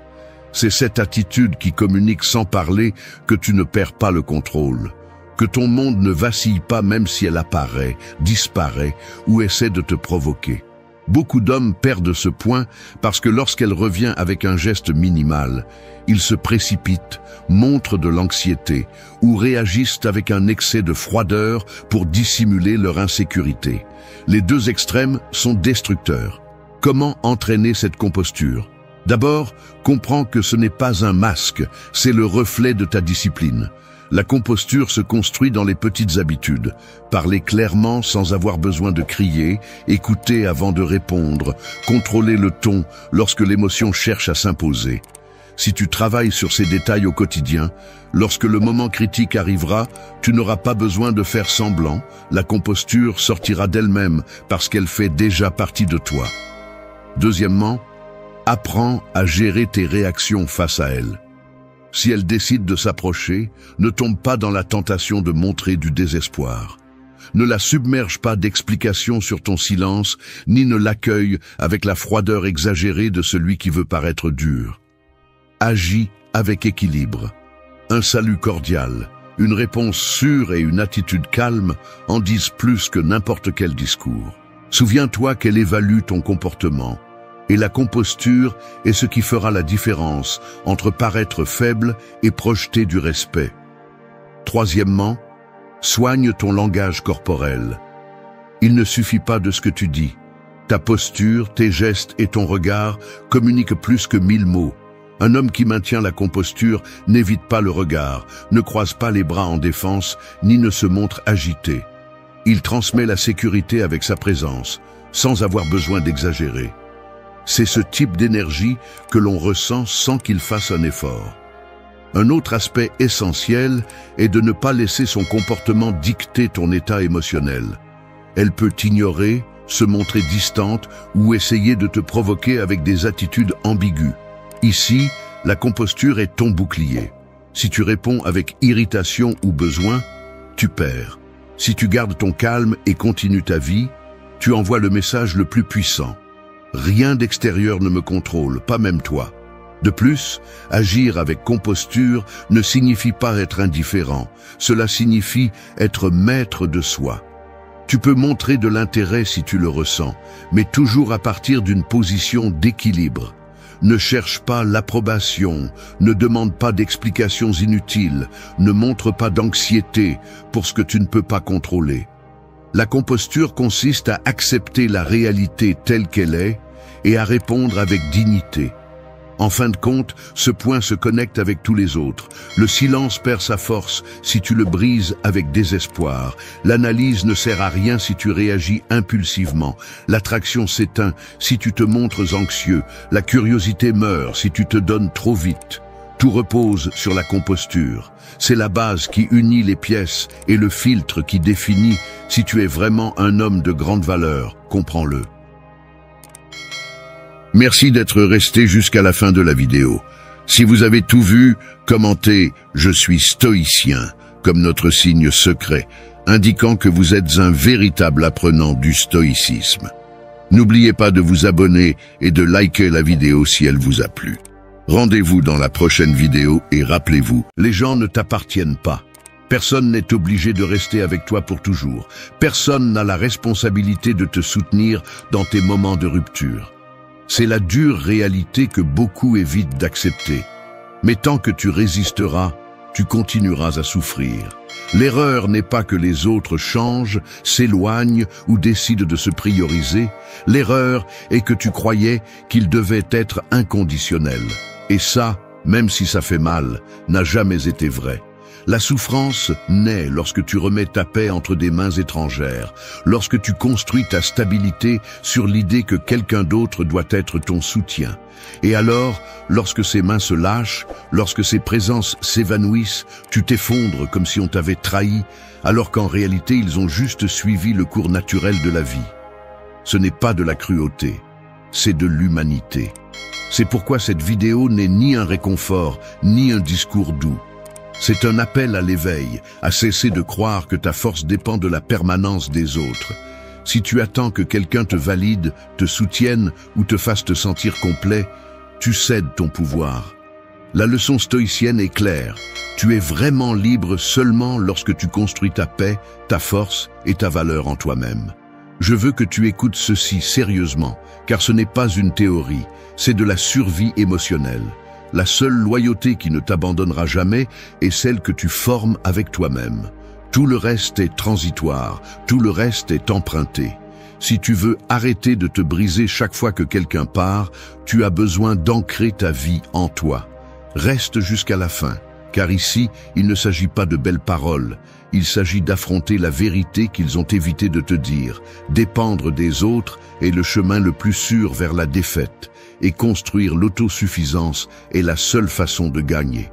C'est cette attitude qui communique sans parler que tu ne perds pas le contrôle, que ton monde ne vacille pas même si elle apparaît, disparaît ou essaie de te provoquer. Beaucoup d'hommes perdent ce point parce que lorsqu'elle revient avec un geste minimal, ils se précipitent, montrent de l'anxiété ou réagissent avec un excès de froideur pour dissimuler leur insécurité. Les deux extrêmes sont destructeurs. Comment entraîner cette composture? D'abord, comprends que ce n'est pas un masque, c'est le reflet de ta discipline. La composture se construit dans les petites habitudes. Parler clairement sans avoir besoin de crier, écouter avant de répondre, contrôler le ton lorsque l'émotion cherche à s'imposer. Si tu travailles sur ces détails au quotidien, lorsque le moment critique arrivera, tu n'auras pas besoin de faire semblant, la composture sortira d'elle-même parce qu'elle fait déjà partie de toi. Deuxièmement, apprends à gérer tes réactions face à elle. Si elle décide de s'approcher, ne tombe pas dans la tentation de montrer du désespoir. Ne la submerge pas d'explications sur ton silence, ni ne l'accueille avec la froideur exagérée de celui qui veut paraître dur. Agis avec équilibre. Un salut cordial, une réponse sûre et une attitude calme en disent plus que n'importe quel discours. Souviens-toi qu'elle évalue ton comportement. Et la composture est ce qui fera la différence entre paraître faible et projeter du respect. Troisièmement, soigne ton langage corporel. Il ne suffit pas de ce que tu dis. Ta posture, tes gestes et ton regard communiquent plus que 1000 mots. Un homme qui maintient la composture n'évite pas le regard, ne croise pas les bras en défense, ni ne se montre agité. Il transmet la sécurité avec sa présence, sans avoir besoin d'exagérer. C'est ce type d'énergie que l'on ressent sans qu'il fasse un effort. Un autre aspect essentiel est de ne pas laisser son comportement dicter ton état émotionnel. Elle peut t'ignorer, se montrer distante ou essayer de te provoquer avec des attitudes ambiguës. Ici, la composture est ton bouclier. Si tu réponds avec irritation ou besoin, tu perds. Si tu gardes ton calme et continues ta vie, tu envoies le message le plus puissant. Rien d'extérieur ne me contrôle, pas même toi. De plus, agir avec composture ne signifie pas être indifférent. Cela signifie être maître de soi. Tu peux montrer de l'intérêt si tu le ressens, mais toujours à partir d'une position d'équilibre. Ne cherche pas l'approbation, ne demande pas d'explications inutiles, ne montre pas d'anxiété pour ce que tu ne peux pas contrôler. La composture consiste à accepter la réalité telle qu'elle est et à répondre avec dignité. En fin de compte, ce point se connecte avec tous les autres. Le silence perd sa force si tu le brises avec désespoir. L'analyse ne sert à rien si tu réagis impulsivement. L'attraction s'éteint si tu te montres anxieux. La curiosité meurt si tu te donnes trop vite. Tout repose sur la composture. C'est la base qui unit les pièces et le filtre qui définit si tu es vraiment un homme de grande valeur. Comprends-le. Merci d'être resté jusqu'à la fin de la vidéo. Si vous avez tout vu, commentez « Je suis stoïcien » comme notre signe secret, indiquant que vous êtes un véritable apprenant du stoïcisme. N'oubliez pas de vous abonner et de liker la vidéo si elle vous a plu. Rendez-vous dans la prochaine vidéo et rappelez-vous, les gens ne t'appartiennent pas. Personne n'est obligé de rester avec toi pour toujours. Personne n'a la responsabilité de te soutenir dans tes moments de rupture. C'est la dure réalité que beaucoup évitent d'accepter. Mais tant que tu résisteras, tu continueras à souffrir. L'erreur n'est pas que les autres changent, s'éloignent ou décident de se prioriser. L'erreur est que tu croyais qu'ils devaient être inconditionnels. Et ça, même si ça fait mal, n'a jamais été vrai. La souffrance naît lorsque tu remets ta paix entre des mains étrangères, lorsque tu construis ta stabilité sur l'idée que quelqu'un d'autre doit être ton soutien. Et alors, lorsque ces mains se lâchent, lorsque ces présences s'évanouissent, tu t'effondres comme si on t'avait trahi, alors qu'en réalité ils ont juste suivi le cours naturel de la vie. Ce n'est pas de la cruauté, c'est de l'humanité. C'est pourquoi cette vidéo n'est ni un réconfort, ni un discours doux. C'est un appel à l'éveil, à cesser de croire que ta force dépend de la permanence des autres. Si tu attends que quelqu'un te valide, te soutienne ou te fasse te sentir complet, tu cèdes ton pouvoir. La leçon stoïcienne est claire. Tu es vraiment libre seulement lorsque tu construis ta paix, ta force et ta valeur en toi-même. Je veux que tu écoutes ceci sérieusement, car ce n'est pas une théorie, c'est de la survie émotionnelle. La seule loyauté qui ne t'abandonnera jamais est celle que tu formes avec toi-même. Tout le reste est transitoire, tout le reste est emprunté. Si tu veux arrêter de te briser chaque fois que quelqu'un part, tu as besoin d'ancrer ta vie en toi. Reste jusqu'à la fin, car ici, il ne s'agit pas de belles paroles. Il s'agit d'affronter la vérité qu'ils ont évité de te dire. Dépendre des autres est le chemin le plus sûr vers la défaite. Et construire l'autosuffisance est la seule façon de gagner.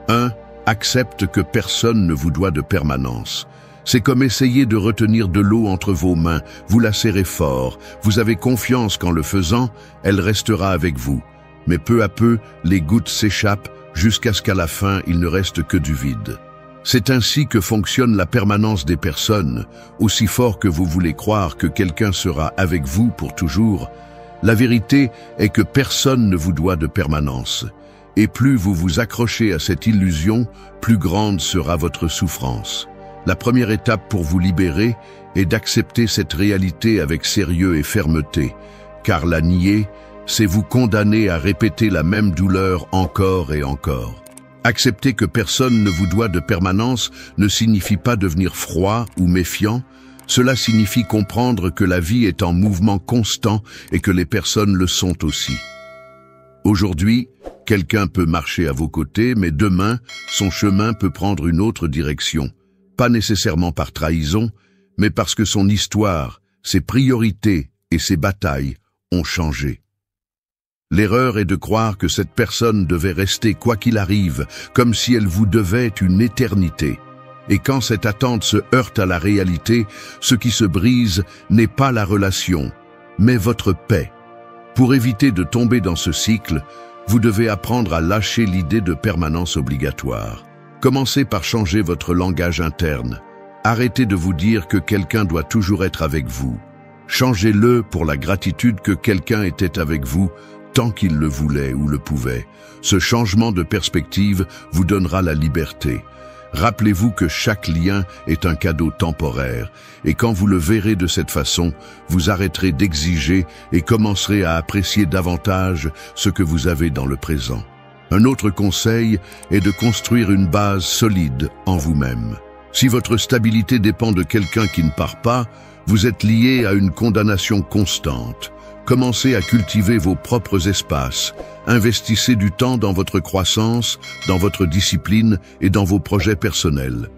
1. Accepte que personne ne vous doit de permanence. C'est comme essayer de retenir de l'eau entre vos mains, vous la serrez fort, vous avez confiance qu'en le faisant, elle restera avec vous. Mais peu à peu, les gouttes s'échappent jusqu'à ce qu'à la fin, il ne reste que du vide. C'est ainsi que fonctionne la permanence des personnes. Aussi fort que vous voulez croire que quelqu'un sera avec vous pour toujours, la vérité est que personne ne vous doit de permanence. Et plus vous vous accrochez à cette illusion, plus grande sera votre souffrance. La première étape pour vous libérer est d'accepter cette réalité avec sérieux et fermeté, car la nier, c'est vous condamner à répéter la même douleur encore et encore. Accepter que personne ne vous doit de permanence ne signifie pas devenir froid ou méfiant. Cela signifie comprendre que la vie est en mouvement constant et que les personnes le sont aussi. Aujourd'hui, quelqu'un peut marcher à vos côtés, mais demain, son chemin peut prendre une autre direction. Pas nécessairement par trahison, mais parce que son histoire, ses priorités et ses batailles ont changé. L'erreur est de croire que cette personne devait rester quoi qu'il arrive, comme si elle vous devait une éternité. Et quand cette attente se heurte à la réalité, ce qui se brise n'est pas la relation, mais votre paix. Pour éviter de tomber dans ce cycle, vous devez apprendre à lâcher l'idée de permanence obligatoire. Commencez par changer votre langage interne. Arrêtez de vous dire que quelqu'un doit toujours être avec vous. Changez-le pour la gratitude que quelqu'un était avec vous tant qu'il le voulait ou le pouvait. Ce changement de perspective vous donnera la liberté. Rappelez-vous que chaque lien est un cadeau temporaire, et quand vous le verrez de cette façon, vous arrêterez d'exiger et commencerez à apprécier davantage ce que vous avez dans le présent. Un autre conseil est de construire une base solide en vous-même. Si votre stabilité dépend de quelqu'un qui ne part pas, vous êtes lié à une condamnation constante. Commencez à cultiver vos propres espaces. Investissez du temps dans votre croissance, dans votre discipline et dans vos projets personnels.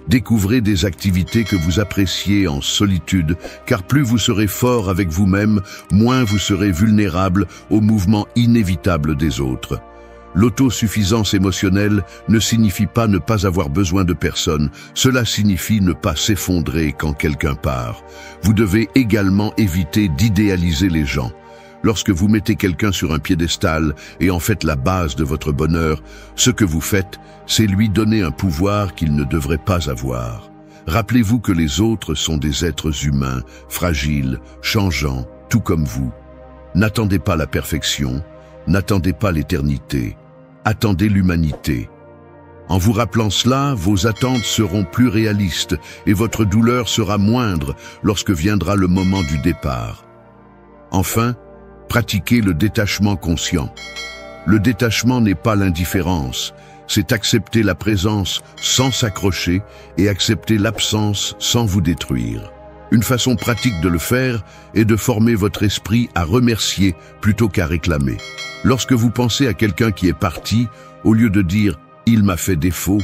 Découvrez des activités que vous appréciez en solitude, car plus vous serez fort avec vous-même, moins vous serez vulnérable aux mouvements inévitables des autres. L'autosuffisance émotionnelle ne signifie pas ne pas avoir besoin de personne, cela signifie ne pas s'effondrer quand quelqu'un part. Vous devez également éviter d'idéaliser les gens. Lorsque vous mettez quelqu'un sur un piédestal et en faites la base de votre bonheur, ce que vous faites, c'est lui donner un pouvoir qu'il ne devrait pas avoir. Rappelez-vous que les autres sont des êtres humains, fragiles, changeants, tout comme vous. N'attendez pas la perfection, n'attendez pas l'éternité. Attendez l'humanité. En vous rappelant cela, vos attentes seront plus réalistes et votre douleur sera moindre lorsque viendra le moment du départ. Enfin, pratiquez le détachement conscient. Le détachement n'est pas l'indifférence, c'est accepter la présence sans s'accrocher et accepter l'absence sans vous détruire. Une façon pratique de le faire est de former votre esprit à remercier plutôt qu'à réclamer. Lorsque vous pensez à quelqu'un qui est parti, au lieu de dire « il m'a fait défaut »,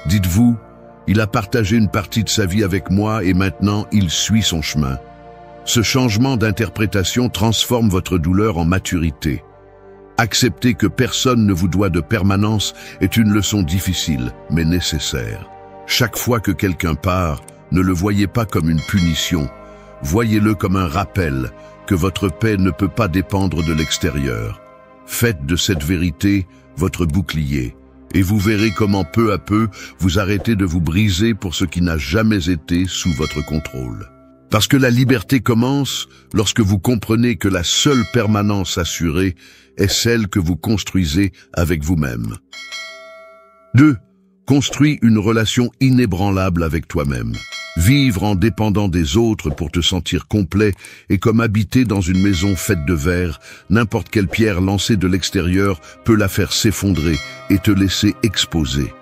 dites-vous « il a partagé une partie de sa vie avec moi et maintenant il suit son chemin ». Ce changement d'interprétation transforme votre douleur en maturité. Accepter que personne ne vous doit de permanence est une leçon difficile, mais nécessaire. Chaque fois que quelqu'un part, ne le voyez pas comme une punition, voyez-le comme un rappel que votre paix ne peut pas dépendre de l'extérieur. Faites de cette vérité votre bouclier, et vous verrez comment peu à peu vous arrêtez de vous briser pour ce qui n'a jamais été sous votre contrôle. Parce que la liberté commence lorsque vous comprenez que la seule permanence assurée est celle que vous construisez avec vous-même. 2. Construis une relation inébranlable avec toi-même. Vivre en dépendant des autres pour te sentir complet est comme habiter dans une maison faite de verre. N'importe quelle pierre lancée de l'extérieur peut la faire s'effondrer et te laisser exposé.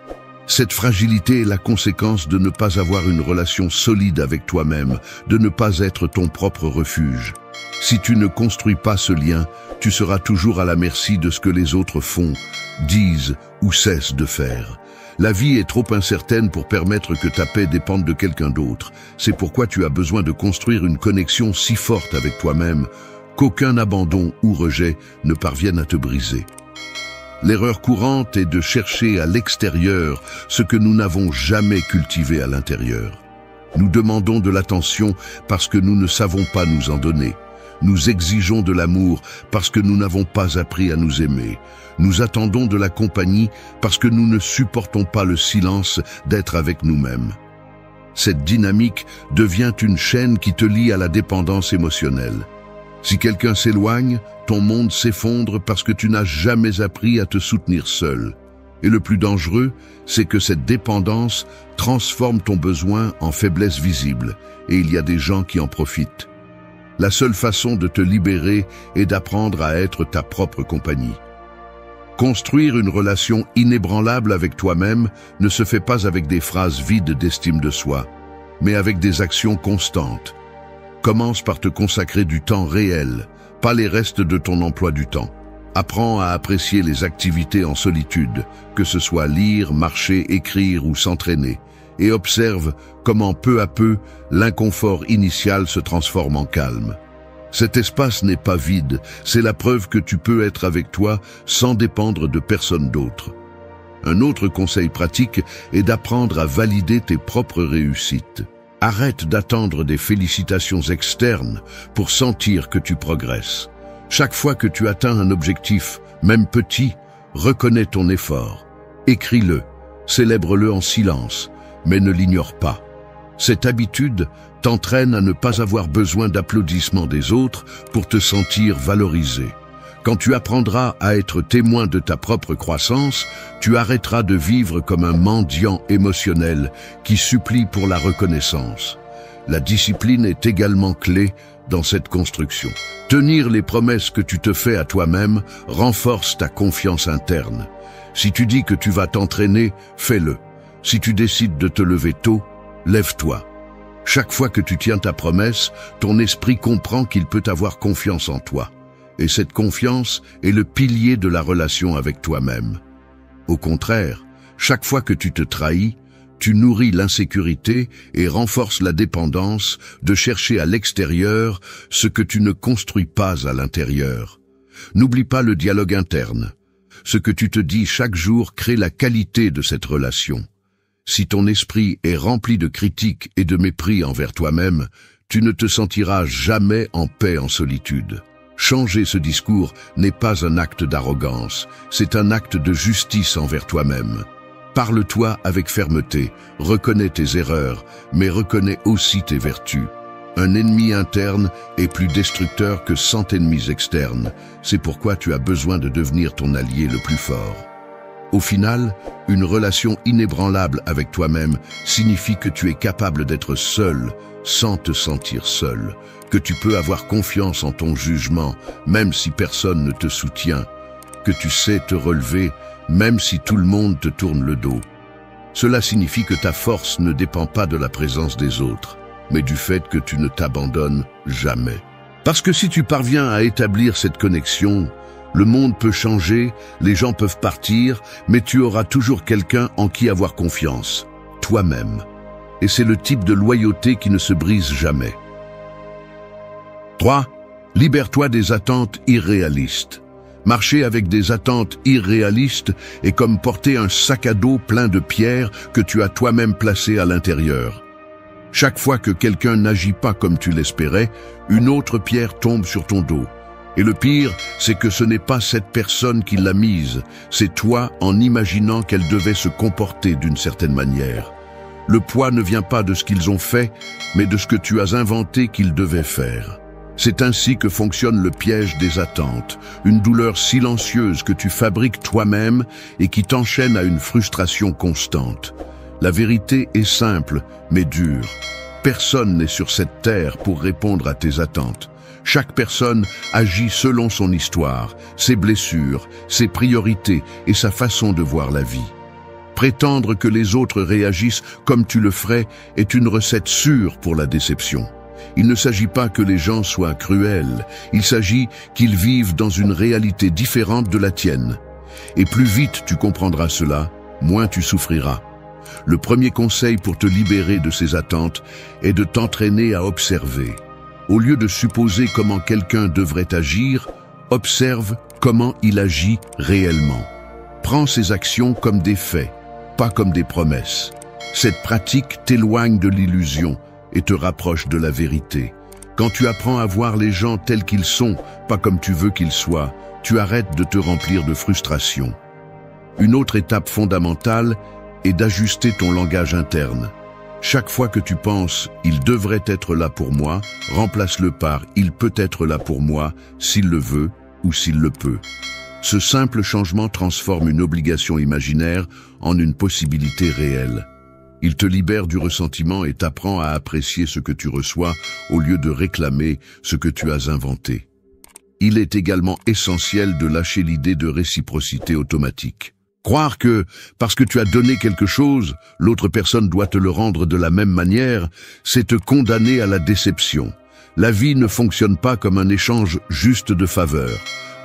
Cette fragilité est la conséquence de ne pas avoir une relation solide avec toi-même, de ne pas être ton propre refuge. Si tu ne construis pas ce lien, tu seras toujours à la merci de ce que les autres font, disent ou cessent de faire. La vie est trop incertaine pour permettre que ta paix dépende de quelqu'un d'autre. C'est pourquoi tu as besoin de construire une connexion si forte avec toi-même qu'aucun abandon ou rejet ne parvienne à te briser. L'erreur courante est de chercher à l'extérieur ce que nous n'avons jamais cultivé à l'intérieur. Nous demandons de l'attention parce que nous ne savons pas nous en donner. Nous exigeons de l'amour parce que nous n'avons pas appris à nous aimer. Nous attendons de la compagnie parce que nous ne supportons pas le silence d'être avec nous-mêmes. Cette dynamique devient une chaîne qui te lie à la dépendance émotionnelle. Si quelqu'un s'éloigne, ton monde s'effondre parce que tu n'as jamais appris à te soutenir seul. Et le plus dangereux, c'est que cette dépendance transforme ton besoin en faiblesse visible, et il y a des gens qui en profitent. La seule façon de te libérer est d'apprendre à être ta propre compagnie. Construire une relation inébranlable avec toi-même ne se fait pas avec des phrases vides d'estime de soi, mais avec des actions constantes. Commence par te consacrer du temps réel, pas les restes de ton emploi du temps. Apprends à apprécier les activités en solitude, que ce soit lire, marcher, écrire ou s'entraîner, et observe comment peu à peu l'inconfort initial se transforme en calme. Cet espace n'est pas vide, c'est la preuve que tu peux être avec toi sans dépendre de personne d'autre. Un autre conseil pratique est d'apprendre à valider tes propres réussites. Arrête d'attendre des félicitations externes pour sentir que tu progresses. Chaque fois que tu atteins un objectif, même petit, reconnais ton effort. Écris-le, célèbre-le en silence, mais ne l'ignore pas. Cette habitude t'entraîne à ne pas avoir besoin d'applaudissements des autres pour te sentir valorisé. Quand tu apprendras à être témoin de ta propre croissance, tu arrêteras de vivre comme un mendiant émotionnel qui supplie pour la reconnaissance. La discipline est également clé dans cette construction. Tenir les promesses que tu te fais à toi-même renforce ta confiance interne. Si tu dis que tu vas t'entraîner, fais-le. Si tu décides de te lever tôt, lève-toi. Chaque fois que tu tiens ta promesse, ton esprit comprend qu'il peut avoir confiance en toi. Et cette confiance est le pilier de la relation avec toi-même. Au contraire, chaque fois que tu te trahis, tu nourris l'insécurité et renforces la dépendance de chercher à l'extérieur ce que tu ne construis pas à l'intérieur. N'oublie pas le dialogue interne. Ce que tu te dis chaque jour crée la qualité de cette relation. Si ton esprit est rempli de critiques et de mépris envers toi-même, tu ne te sentiras jamais en paix en solitude. Changer ce discours n'est pas un acte d'arrogance, c'est un acte de justice envers toi-même. Parle-toi avec fermeté, reconnais tes erreurs, mais reconnais aussi tes vertus. Un ennemi interne est plus destructeur que 100 ennemis externes. C'est pourquoi tu as besoin de devenir ton allié le plus fort. Au final, une relation inébranlable avec toi-même signifie que tu es capable d'être seul sans te sentir seul, que tu peux avoir confiance en ton jugement même si personne ne te soutient, que tu sais te relever même si tout le monde te tourne le dos. Cela signifie que ta force ne dépend pas de la présence des autres, mais du fait que tu ne t'abandonnes jamais. Parce que si tu parviens à établir cette connexion, le monde peut changer, les gens peuvent partir, mais tu auras toujours quelqu'un en qui avoir confiance, toi-même. Et c'est le type de loyauté qui ne se brise jamais. 3. Libère-toi des attentes irréalistes. Marcher avec des attentes irréalistes est comme porter un sac à dos plein de pierres que tu as toi-même placées à l'intérieur. Chaque fois que quelqu'un n'agit pas comme tu l'espérais, une autre pierre tombe sur ton dos. Et le pire, c'est que ce n'est pas cette personne qui l'a mise, c'est toi en imaginant qu'elle devait se comporter d'une certaine manière. Le poids ne vient pas de ce qu'ils ont fait, mais de ce que tu as inventé qu'ils devaient faire. C'est ainsi que fonctionne le piège des attentes, une douleur silencieuse que tu fabriques toi-même et qui t'enchaîne à une frustration constante. La vérité est simple, mais dure. Personne n'est sur cette terre pour répondre à tes attentes. Chaque personne agit selon son histoire, ses blessures, ses priorités et sa façon de voir la vie. Prétendre que les autres réagissent comme tu le ferais est une recette sûre pour la déception. Il ne s'agit pas que les gens soient cruels, il s'agit qu'ils vivent dans une réalité différente de la tienne. Et plus vite tu comprendras cela, moins tu souffriras. Le premier conseil pour te libérer de ces attentes est de t'entraîner à observer. Au lieu de supposer comment quelqu'un devrait agir, observe comment il agit réellement. Prends ses actions comme des faits, pas comme des promesses. Cette pratique t'éloigne de l'illusion et te rapproche de la vérité. Quand tu apprends à voir les gens tels qu'ils sont, pas comme tu veux qu'ils soient, tu arrêtes de te remplir de frustration. Une autre étape fondamentale est d'ajuster ton langage interne. Chaque fois que tu penses « il devrait être là pour moi », remplace-le par « il peut être là pour moi s'il le veut ou s'il le peut ». Ce simple changement transforme une obligation imaginaire en une possibilité réelle. Il te libère du ressentiment et t'apprend à apprécier ce que tu reçois au lieu de réclamer ce que tu as inventé. Il est également essentiel de lâcher l'idée de réciprocité automatique. Croire que, parce que tu as donné quelque chose, l'autre personne doit te le rendre de la même manière, c'est te condamner à la déception. La vie ne fonctionne pas comme un échange juste de faveurs.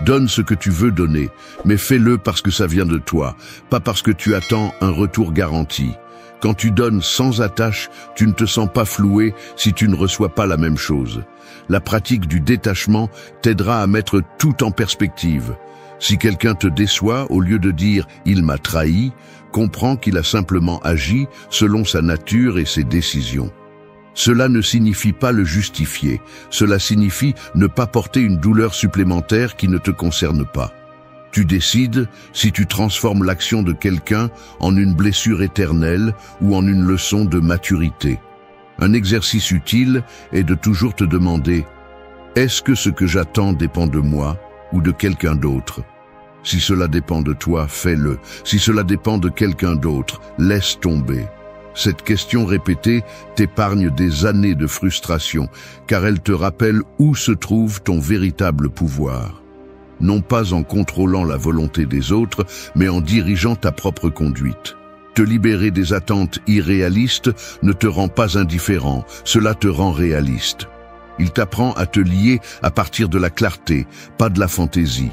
Donne ce que tu veux donner, mais fais-le parce que ça vient de toi, pas parce que tu attends un retour garanti. Quand tu donnes sans attache, tu ne te sens pas floué si tu ne reçois pas la même chose. La pratique du détachement t'aidera à mettre tout en perspective. Si quelqu'un te déçoit, au lieu de dire « il m'a trahi », comprends qu'il a simplement agi selon sa nature et ses décisions. Cela ne signifie pas le justifier, cela signifie ne pas porter une douleur supplémentaire qui ne te concerne pas. Tu décides si tu transformes l'action de quelqu'un en une blessure éternelle ou en une leçon de maturité. Un exercice utile est de toujours te demander « est-ce que ce que j'attends dépend de moi ou de quelqu'un d'autre ?» Si cela dépend de toi, fais-le. Si cela dépend de quelqu'un d'autre, laisse tomber. Cette question répétée t'épargne des années de frustration, car elle te rappelle où se trouve ton véritable pouvoir. Non pas en contrôlant la volonté des autres, mais en dirigeant ta propre conduite. Te libérer des attentes irréalistes ne te rend pas indifférent, cela te rend réaliste. Il t'apprend à te lier à partir de la clarté, pas de la fantaisie.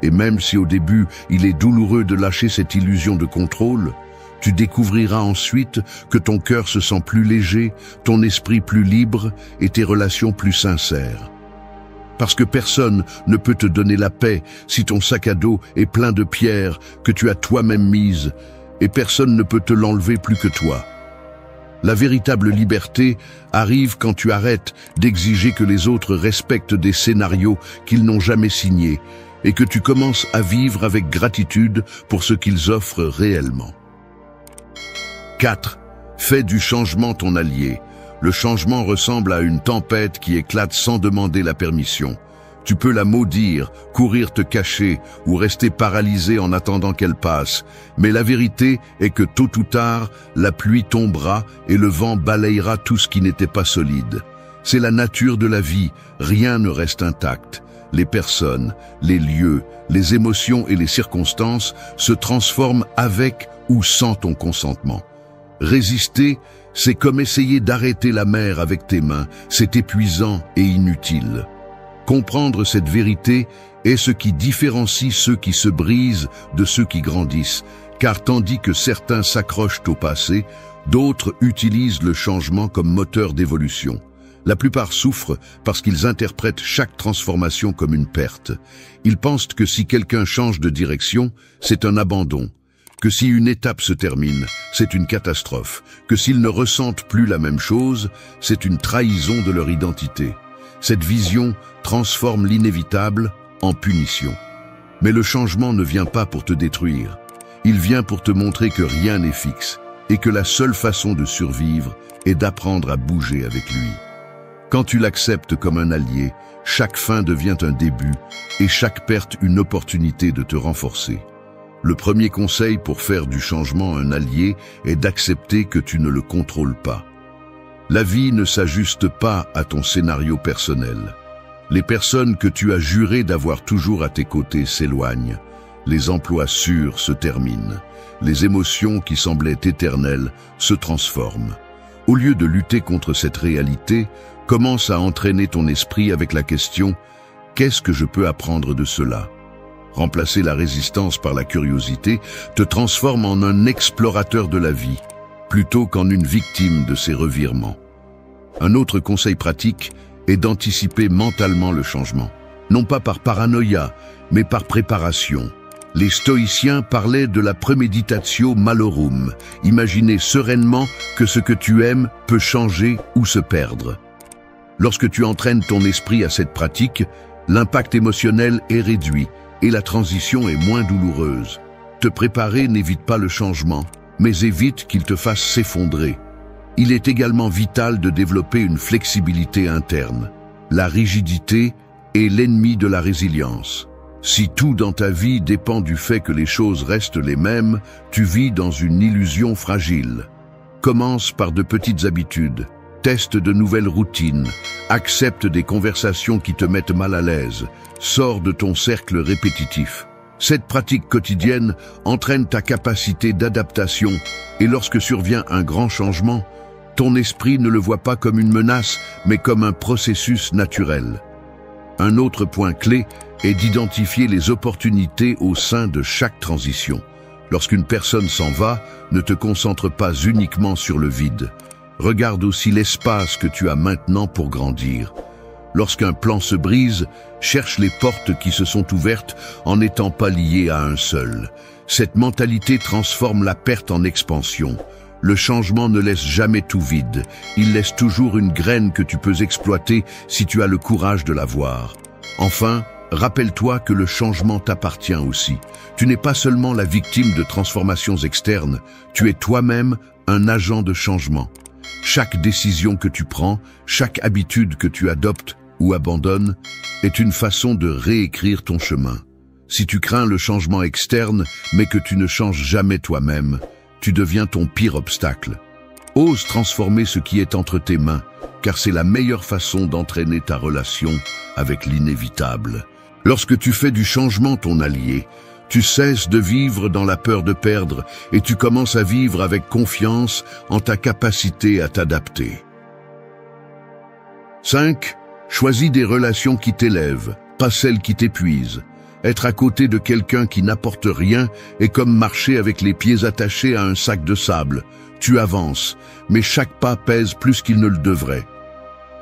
Et même si au début il est douloureux de lâcher cette illusion de contrôle, tu découvriras ensuite que ton cœur se sent plus léger, ton esprit plus libre et tes relations plus sincères. Parce que personne ne peut te donner la paix si ton sac à dos est plein de pierres que tu as toi-même mises, et personne ne peut te l'enlever plus que toi. La véritable liberté arrive quand tu arrêtes d'exiger que les autres respectent des scénarios qu'ils n'ont jamais signés et que tu commences à vivre avec gratitude pour ce qu'ils offrent réellement. 4. Fais du changement ton allié. Le changement ressemble à une tempête qui éclate sans demander la permission. Tu peux la maudire, courir te cacher ou rester paralysé en attendant qu'elle passe. Mais la vérité est que tôt ou tard, la pluie tombera et le vent balayera tout ce qui n'était pas solide. C'est la nature de la vie, rien ne reste intact. Les personnes, les lieux, les émotions et les circonstances se transforment avec ou sans ton consentement. Résister, c'est comme essayer d'arrêter la mer avec tes mains, c'est épuisant et inutile. Comprendre cette vérité est ce qui différencie ceux qui se brisent de ceux qui grandissent, car tandis que certains s'accrochent au passé, d'autres utilisent le changement comme moteur d'évolution. La plupart souffrent parce qu'ils interprètent chaque transformation comme une perte. Ils pensent que si quelqu'un change de direction, c'est un abandon, que si une étape se termine, c'est une catastrophe, que s'ils ne ressentent plus la même chose, c'est une trahison de leur identité. Cette vision transforme l'inévitable en punition. Mais le changement ne vient pas pour te détruire. Il vient pour te montrer que rien n'est fixe et que la seule façon de survivre est d'apprendre à bouger avec lui. Quand tu l'acceptes comme un allié, chaque fin devient un début et chaque perte une opportunité de te renforcer. Le premier conseil pour faire du changement un allié est d'accepter que tu ne le contrôles pas. La vie ne s'ajuste pas à ton scénario personnel. Les personnes que tu as juré d'avoir toujours à tes côtés s'éloignent. Les emplois sûrs se terminent. Les émotions qui semblaient éternelles se transforment. Au lieu de lutter contre cette réalité, commence à entraîner ton esprit avec la question « Qu'est-ce que je peux apprendre de cela ?» Remplacer la résistance par la curiosité te transforme en un explorateur de la vie, plutôt qu'en une victime de ses revirements. Un autre conseil pratique est d'anticiper mentalement le changement. Non pas par paranoïa, mais par préparation. Les stoïciens parlaient de la premeditatio malorum, imaginer sereinement que ce que tu aimes peut changer ou se perdre. Lorsque tu entraînes ton esprit à cette pratique, l'impact émotionnel est réduit et la transition est moins douloureuse. Te préparer n'évite pas le changement, mais évite qu'il te fasse s'effondrer. Il est également vital de développer une flexibilité interne. La rigidité est l'ennemi de la résilience. Si tout dans ta vie dépend du fait que les choses restent les mêmes, tu vis dans une illusion fragile. Commence par de petites habitudes, teste de nouvelles routines, accepte des conversations qui te mettent mal à l'aise, sors de ton cercle répétitif. Cette pratique quotidienne entraîne ta capacité d'adaptation et lorsque survient un grand changement, ton esprit ne le voit pas comme une menace, mais comme un processus naturel. Un autre point clé est d'identifier les opportunités au sein de chaque transition. Lorsqu'une personne s'en va, ne te concentre pas uniquement sur le vide. Regarde aussi l'espace que tu as maintenant pour grandir. Lorsqu'un plan se brise, cherche les portes qui se sont ouvertes en n'étant pas liées à un seul. Cette mentalité transforme la perte en expansion. Le changement ne laisse jamais tout vide. Il laisse toujours une graine que tu peux exploiter si tu as le courage de la voir. Enfin, rappelle-toi que le changement t'appartient aussi. Tu n'es pas seulement la victime de transformations externes, tu es toi-même un agent de changement. Chaque décision que tu prends, chaque habitude que tu adoptes ou abandonnes, est une façon de réécrire ton chemin. Si tu crains le changement externe, mais que tu ne changes jamais toi-même, tu deviens ton pire obstacle. Ose transformer ce qui est entre tes mains, car c'est la meilleure façon d'entraîner ta relation avec l'inévitable. Lorsque tu fais du changement ton allié, Tu cesses de vivre dans la peur de perdre et tu commences à vivre avec confiance en ta capacité à t'adapter. 5. Choisis des relations qui t'élèvent, pas celles qui t'épuisent. Être à côté de quelqu'un qui n'apporte rien est comme marcher avec les pieds attachés à un sac de sable. Tu avances, mais chaque pas pèse plus qu'il ne le devrait.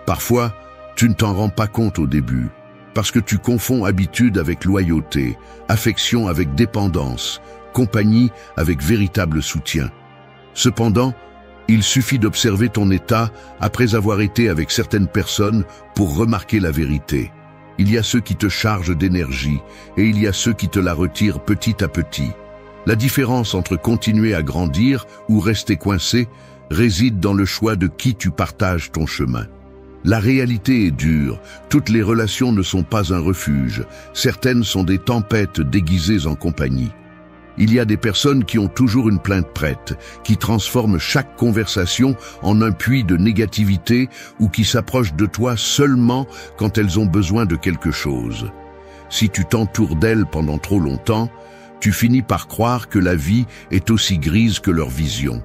Parfois, tu ne t'en rends pas compte au début, parce que tu confonds habitude avec loyauté, affection avec dépendance, compagnie avec véritable soutien. Cependant, il suffit d'observer ton état après avoir été avec certaines personnes pour remarquer la vérité. Il y a ceux qui te chargent d'énergie et il y a ceux qui te la retirent petit à petit. La différence entre continuer à grandir ou rester coincé réside dans le choix de qui tu partages ton chemin. La réalité est dure, toutes les relations ne sont pas un refuge, certaines sont des tempêtes déguisées en compagnie. Il y a des personnes qui ont toujours une plainte prête, qui transforment chaque conversation en un puits de négativité ou qui s'approchent de toi seulement quand elles ont besoin de quelque chose. Si tu t'entoures d'elles pendant trop longtemps, tu finis par croire que la vie est aussi grise que leur vision.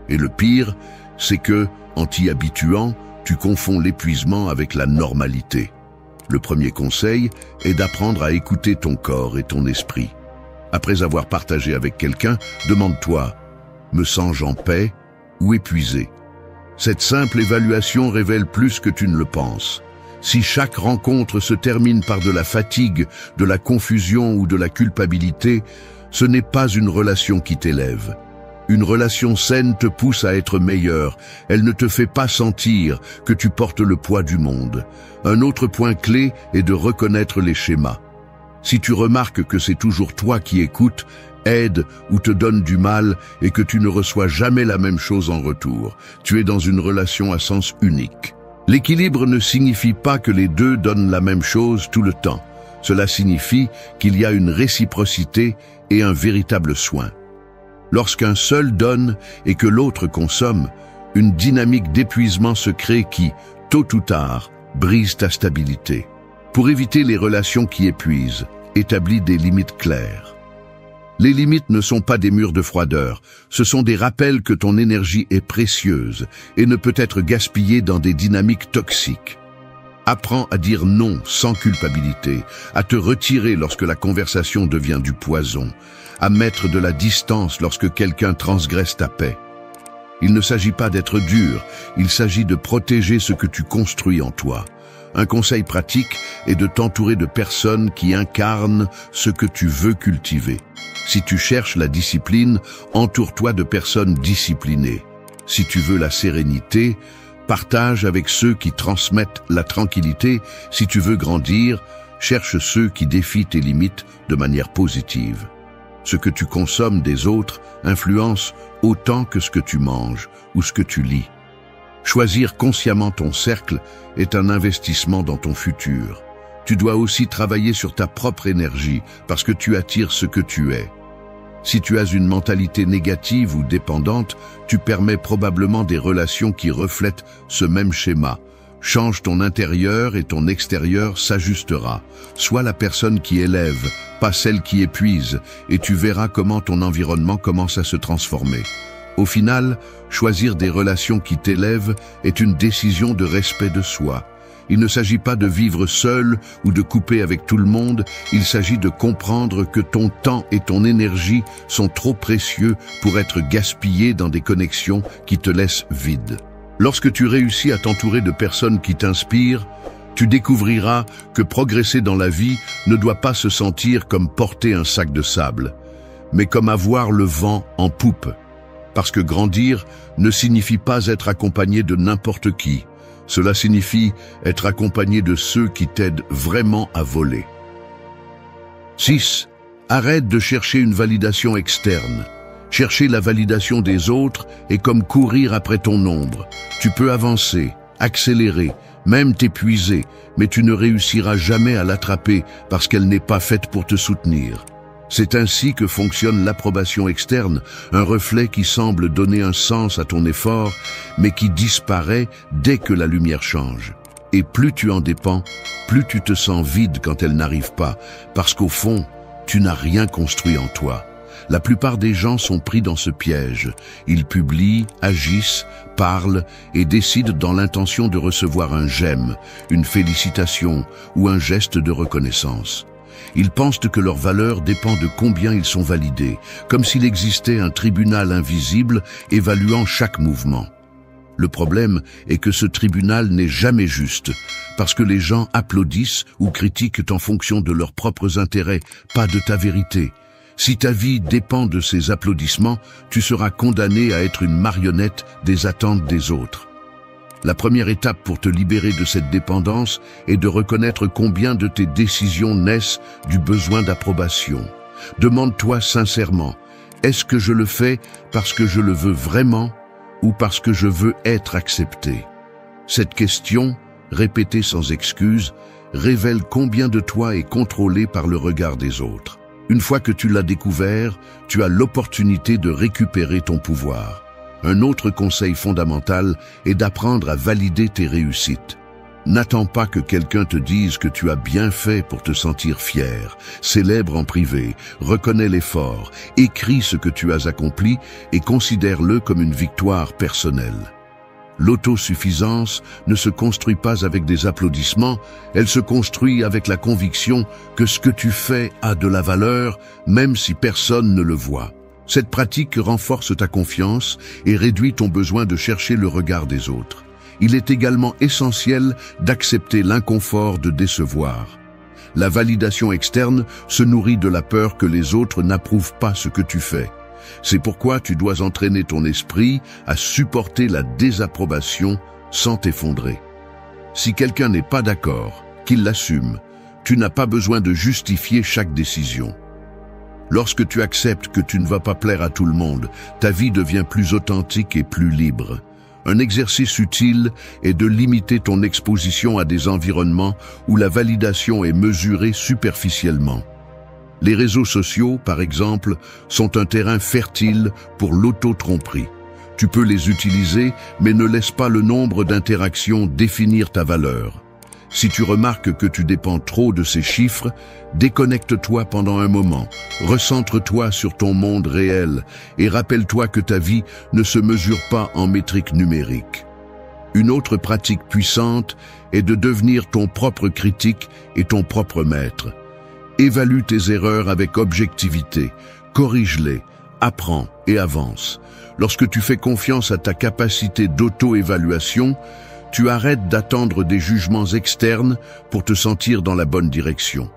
Et le pire, c'est que, en t'y habituant, tu confonds l'épuisement avec la normalité. Le premier conseil est d'apprendre à écouter ton corps et ton esprit. Après avoir partagé avec quelqu'un, demande-toi, me sens-je en paix ou épuisé? Cette simple évaluation révèle plus que tu ne le penses. Si chaque rencontre se termine par de la fatigue, de la confusion ou de la culpabilité, ce n'est pas une relation qui t'élève. Une relation saine te pousse à être meilleur, elle ne te fait pas sentir que tu portes le poids du monde. Un autre point clé est de reconnaître les schémas. Si tu remarques que c'est toujours toi qui écoutes, aide ou te donne du mal et que tu ne reçois jamais la même chose en retour, tu es dans une relation à sens unique. L'équilibre ne signifie pas que les deux donnent la même chose tout le temps. Cela signifie qu'il y a une réciprocité et un véritable soin. Lorsqu'un seul donne et que l'autre consomme, une dynamique d'épuisement se crée qui, tôt ou tard, brise ta stabilité. Pour éviter les relations qui épuisent, établis des limites claires. Les limites ne sont pas des murs de froideur, ce sont des rappels que ton énergie est précieuse et ne peut être gaspillée dans des dynamiques toxiques. Apprends à dire non sans culpabilité, à te retirer lorsque la conversation devient du poison, à mettre de la distance lorsque quelqu'un transgresse ta paix. Il ne s'agit pas d'être dur, il s'agit de protéger ce que tu construis en toi. Un conseil pratique est de t'entourer de personnes qui incarnent ce que tu veux cultiver. Si tu cherches la discipline, entoure-toi de personnes disciplinées. Si tu veux la sérénité, partage avec ceux qui transmettent la tranquillité. Si tu veux grandir, cherche ceux qui défient tes limites de manière positive. Ce que tu consommes des autres influence autant que ce que tu manges ou ce que tu lis. Choisir consciemment ton cercle est un investissement dans ton futur. Tu dois aussi travailler sur ta propre énergie parce que tu attires ce que tu es. Si tu as une mentalité négative ou dépendante, tu permets probablement des relations qui reflètent ce même schéma. Change ton intérieur et ton extérieur s'ajustera. Sois la personne qui élève, pas celle qui épuise, et tu verras comment ton environnement commence à se transformer. Au final, choisir des relations qui t'élèvent est une décision de respect de soi. Il ne s'agit pas de vivre seul ou de couper avec tout le monde, il s'agit de comprendre que ton temps et ton énergie sont trop précieux pour être gaspillés dans des connexions qui te laissent vide. Lorsque tu réussis à t'entourer de personnes qui t'inspirent, tu découvriras que progresser dans la vie ne doit pas se sentir comme porter un sac de sable, mais comme avoir le vent en poupe. Parce que grandir ne signifie pas être accompagné de n'importe qui. Cela signifie être accompagné de ceux qui t'aident vraiment à voler. 6. Arrête de chercher une validation externe. Chercher la validation des autres est comme courir après ton ombre. Tu peux avancer, accélérer, même t'épuiser, mais tu ne réussiras jamais à l'attraper parce qu'elle n'est pas faite pour te soutenir. C'est ainsi que fonctionne l'approbation externe, un reflet qui semble donner un sens à ton effort, mais qui disparaît dès que la lumière change. Et plus tu en dépends, plus tu te sens vide quand elle n'arrive pas, parce qu'au fond, tu n'as rien construit en toi. La plupart des gens sont pris dans ce piège. Ils publient, agissent, parlent et décident dans l'intention de recevoir un j'aime, une félicitation ou un geste de reconnaissance. Ils pensent que leur valeur dépend de combien ils sont validés, comme s'il existait un tribunal invisible évaluant chaque mouvement. Le problème est que ce tribunal n'est jamais juste, parce que les gens applaudissent ou critiquent en fonction de leurs propres intérêts, pas de ta vérité. Si ta vie dépend de ces applaudissements, tu seras condamné à être une marionnette des attentes des autres. La première étape pour te libérer de cette dépendance est de reconnaître combien de tes décisions naissent du besoin d'approbation. Demande-toi sincèrement, est-ce que je le fais parce que je le veux vraiment ou parce que je veux être accepté? Cette question, répétée sans excuse, révèle combien de toi est contrôlé par le regard des autres. Une fois que tu l'as découvert, tu as l'opportunité de récupérer ton pouvoir. Un autre conseil fondamental est d'apprendre à valider tes réussites. N'attends pas que quelqu'un te dise que tu as bien fait pour te sentir fier. Célèbre en privé, reconnais l'effort, écris ce que tu as accompli et considère-le comme une victoire personnelle. L'autosuffisance ne se construit pas avec des applaudissements, elle se construit avec la conviction que ce que tu fais a de la valeur, même si personne ne le voit. Cette pratique renforce ta confiance et réduit ton besoin de chercher le regard des autres. Il est également essentiel d'accepter l'inconfort de décevoir. La validation externe se nourrit de la peur que les autres n'approuvent pas ce que tu fais. C'est pourquoi tu dois entraîner ton esprit à supporter la désapprobation sans t'effondrer. Si quelqu'un n'est pas d'accord, qu'il l'assume. Tu n'as pas besoin de justifier chaque décision. Lorsque tu acceptes que tu ne vas pas plaire à tout le monde, ta vie devient plus authentique et plus libre. Un exercice utile est de limiter ton exposition à des environnements où la validation est mesurée superficiellement. Les réseaux sociaux, par exemple, sont un terrain fertile pour l'auto-tromperie. Tu peux les utiliser, mais ne laisse pas le nombre d'interactions définir ta valeur. Si tu remarques que tu dépends trop de ces chiffres, déconnecte-toi pendant un moment, recentre-toi sur ton monde réel et rappelle-toi que ta vie ne se mesure pas en métriques numériques. Une autre pratique puissante est de devenir ton propre critique et ton propre maître. Évalue tes erreurs avec objectivité, corrige-les, apprends et avance. Lorsque tu fais confiance à ta capacité d'auto-évaluation, tu arrêtes d'attendre des jugements externes pour te sentir dans la bonne direction.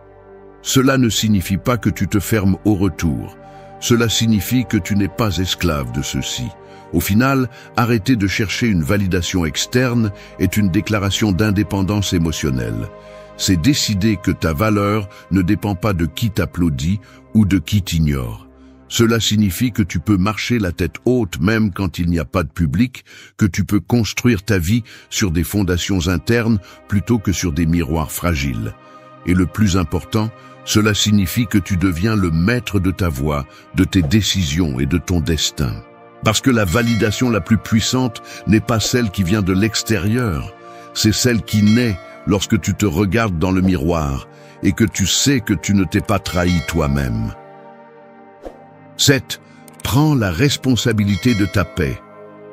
Cela ne signifie pas que tu te fermes au retour. Cela signifie que tu n'es pas esclave de ceux-ci. Au final, arrêter de chercher une validation externe est une déclaration d'indépendance émotionnelle. C'est décider que ta valeur ne dépend pas de qui t'applaudit ou de qui t'ignore. Cela signifie que tu peux marcher la tête haute même quand il n'y a pas de public, que tu peux construire ta vie sur des fondations internes plutôt que sur des miroirs fragiles. Et le plus important, cela signifie que tu deviens le maître de ta voix, de tes décisions et de ton destin. Parce que la validation la plus puissante n'est pas celle qui vient de l'extérieur, c'est celle qui naît lorsque tu te regardes dans le miroir et que tu sais que tu ne t'es pas trahi toi-même. 7. Prends la responsabilité de ta paix.